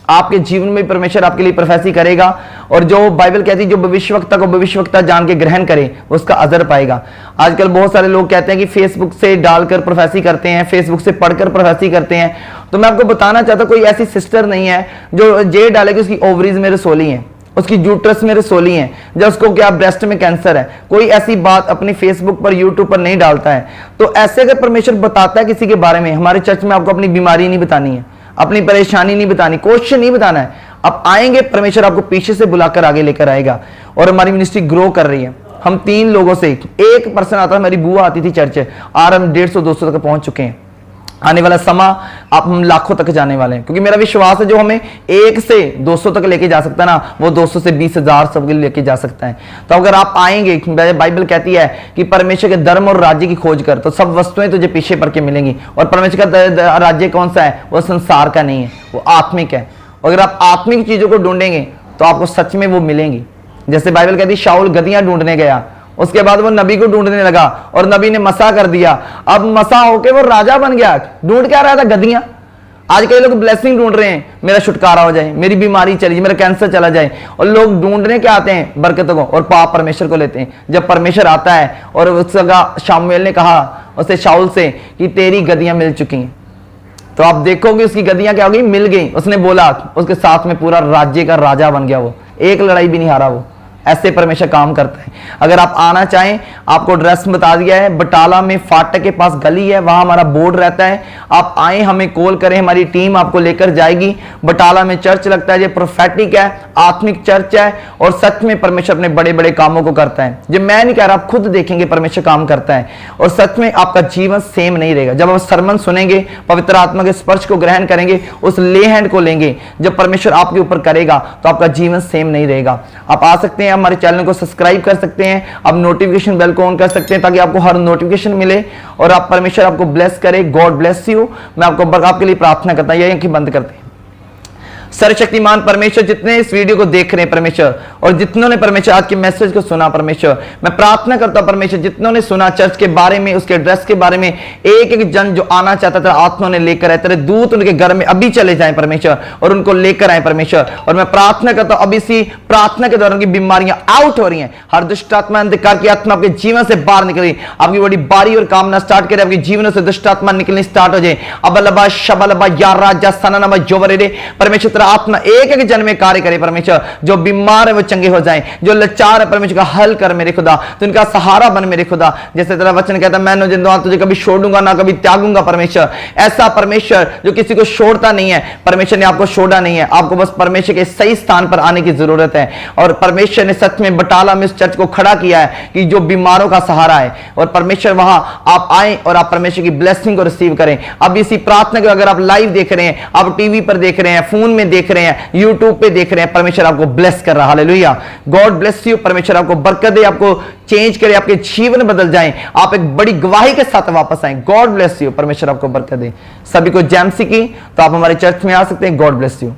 आपके जीवन में परमेश्वर आपके लिए प्रोफेसी करेगा, और जो बाइबल कहती है जो भविष्यवक्ता को भविष्यवक्ता जान के ग्रहण करे उसका अजर पाएगा। आजकल बहुत सारे लोग कहते हैं कि फेसबुक से डालकर प्रोफेसी करते हैं, फेसबुक से पढ़कर प्रोफेसी करते हैं। तो मैं आपको बताना चाहता हूं, कोई ऐसी सिस्टर नहीं है जो ये डाले कि उसकी ओवरीज में रसोली है, उसकी यूट्रस में रसोली है, जब उसको क्या ब्रेस्ट में कैंसर है। कोई ऐसी बात अपनी फेसबुक पर, यूट्यूब पर नहीं डालता है। तो ऐसे अगर परमेश्वर बताता है किसी के बारे में, हमारे चर्च में आपको अपनी बीमारी नहीं बतानी है, अपनी परेशानी नहीं बतानी, क्वेश्चन नहीं बताना है। आप आएंगे, परमेश्वर आपको पीछे से बुलाकर आगे लेकर आएगा। और हमारी मिनिस्ट्री ग्रो कर रही है। हम 3 लोगों से, एक पर्सन आता है, मेरी बुआ आती थी चर्च, और हम 150-200 तक पहुंच चुके हैं। आने वाला समय आप हम लाखों तक जाने वाले हैं, क्योंकि मेरा विश्वास है जो हमें 1 से 200 तक लेके जा सकता है ना, वो 200 से 20,000 सबके लेके जा सकता है। तो अगर आप आएंगे, बाइबल कहती है कि परमेश्वर के धर्म और राज्य की खोज कर, तो सब वस्तुएं तुझे पीछे पड़ के मिलेंगी। और परमेश्वर का राज्य कौन सा है? वो संसार का नहीं है, वो आत्मिक है। अगर आप आत्मिक चीजों को ढूंढेंगे तो आपको सच में वो मिलेंगी। जैसे बाइबल कहती है शाऊल गदहियां ढूंढने गया, उसके बाद वो नबी को ढूंढने लगा और नबी ने मसा कर दिया, अब मसा होके वो राजा बन गया। ढूंढ क्या रहा था? गदहियां। आज कई लोग ब्लेसिंग ढूंढ रहे हैं, मेरा छुटकारा हो जाए, मेरी बीमारी चली जाए, मेरा कैंसर चला जाए। और लोग ढूंढने क्या आते हैं? बरकतों को, और पाप परमेश्वर को लेते हैं। जब परमेश्वर आता है और उसका शामुएल ने कहा उसे शाऊल से कि तेरी गदहियां मिल चुकी हैं, तो आप देखोगे उसकी गदहियां क्या हो गई? मिल गई। उसने बोला, उसके साथ में पूरा राज्य का राजा बन गया। वो एक लड़ाई भी नहीं हारा वो। ऐसे परमेश्वर काम करता है। अगर आप आना चाहें, आपको एड्रेस बता दिया है, बटाला में फाटक के पास गली है, वहां हमारा बोर्ड रहता है। आप आए, हमें कॉल करें, हमारी टीम आपको लेकर जाएगी। बटाला में चर्च लगता है, ये प्रोफेटिक है, आत्मिक चर्च है और सच में परमेश्वर अपने बड़े बड़े कामों को करता है। जो मैं नहीं कह रहा, आप खुद देखेंगे परमेश्वर काम करता है और सच में आपका जीवन सेम नहीं रहेगा। जब आप सरमन सुनेंगे, पवित्र आत्मा के स्पर्श को ग्रहण करेंगे, उस ले हैंड को लेंगे, जब परमेश्वर आपके ऊपर करेगा तो आपका जीवन सेम नहीं रहेगा। आप आ सकते हैं, हमारे चैनल को सब्सक्राइब कर सकते हैं, आप नोटिफिकेशन बेल को ऑन कर सकते हैं ताकि आपको हर नोटिफिकेशन मिले और आप परमेश्वर आपको ब्लेस करे। God bless you. मैं आपके लिए प्रार्थना करता हूं। ये आंखें बंद करते हैं। सर्वशक्तिमान परमेश्वर, जितने इस वीडियो को देख रहे हैं परमेश्वर, और जितनों ने परमेश्वर आज के मैसेज को सुना परमेश्वर, मैं प्रार्थना करता हूं परमेश्वर, जितनों ने सुना चर्च के बारे में, उसके एड्रेस के बारे में, एक एक जन जो आना चाहता था आत्मा ने लेकर आए, तेरे दूत उनके घर में अभी चले जाएं परमेश्वर और उनको लेकर आए परमेश्वर। और मैं प्रार्थना करता हूं, अब इसी प्रार्थना के दौरान की बीमारियां आउट हो रही हैं, हर दुष्ट आत्मा, अंधकार की आत्मा आपके जीवन से बाहर निकल रही, आपकी बड़ी बारी और कामना स्टार्ट करे, आपके जीवन से दुष्ट आत्मा निकलनी स्टार्ट हो जाए। अबलबा शबलबा या राजा सननबा जोवरेरे परमेश्वर, तेरा आत्मा एक एक जन में कार्य करे परमेश्वर। जो बीमार है वो चंगे हो जाएं, जो लाचार है परमेश्वर का हल कर मेरे खुदा, तो इनका सहारा बन मेरे खुदा। जैसे तेरा वचन कहता है, मैं जिंदा तुझे कभी छोड़ूंगा ना कभी त्यागूंगा परमेश्वर। ऐसा परमेश्वर जो किसी को छोड़ता नहीं है, परमेश्वर ने आपको छोड़ा नहीं है, आपको बस परमेश्वर के सही स्थान पर आने की जरूरत है। और परमेश्वर ने सच में बटाला में इस चर्च को खड़ा किया है कि जो बीमारों का सहारा है, और परमेश्वर वहां आप आए और आप परमेश्वर की ब्लेसिंग को रिसीव करें। अब इसी प्रार्थना को अगर आप लाइव देख रहे हैं, आप टीवी पर देख रहे हैं, फोन में देख रहे हैं, यूट्यूब पे देख रहे हैं, परमेश्वर आपको ब्लेस कर रहा है। हालेलुया। God bless you. परमेश्वर आपको बरकत दे, आपको चेंज करे, आपके जीवन बदल जाएं, आप एक बड़ी गवाही के साथ वापस आए। God bless you. परमेश्वर आपको बरकत दे। सभी को जैमसी की, तो आप हमारे चर्च में आ सकते हैं। God bless you.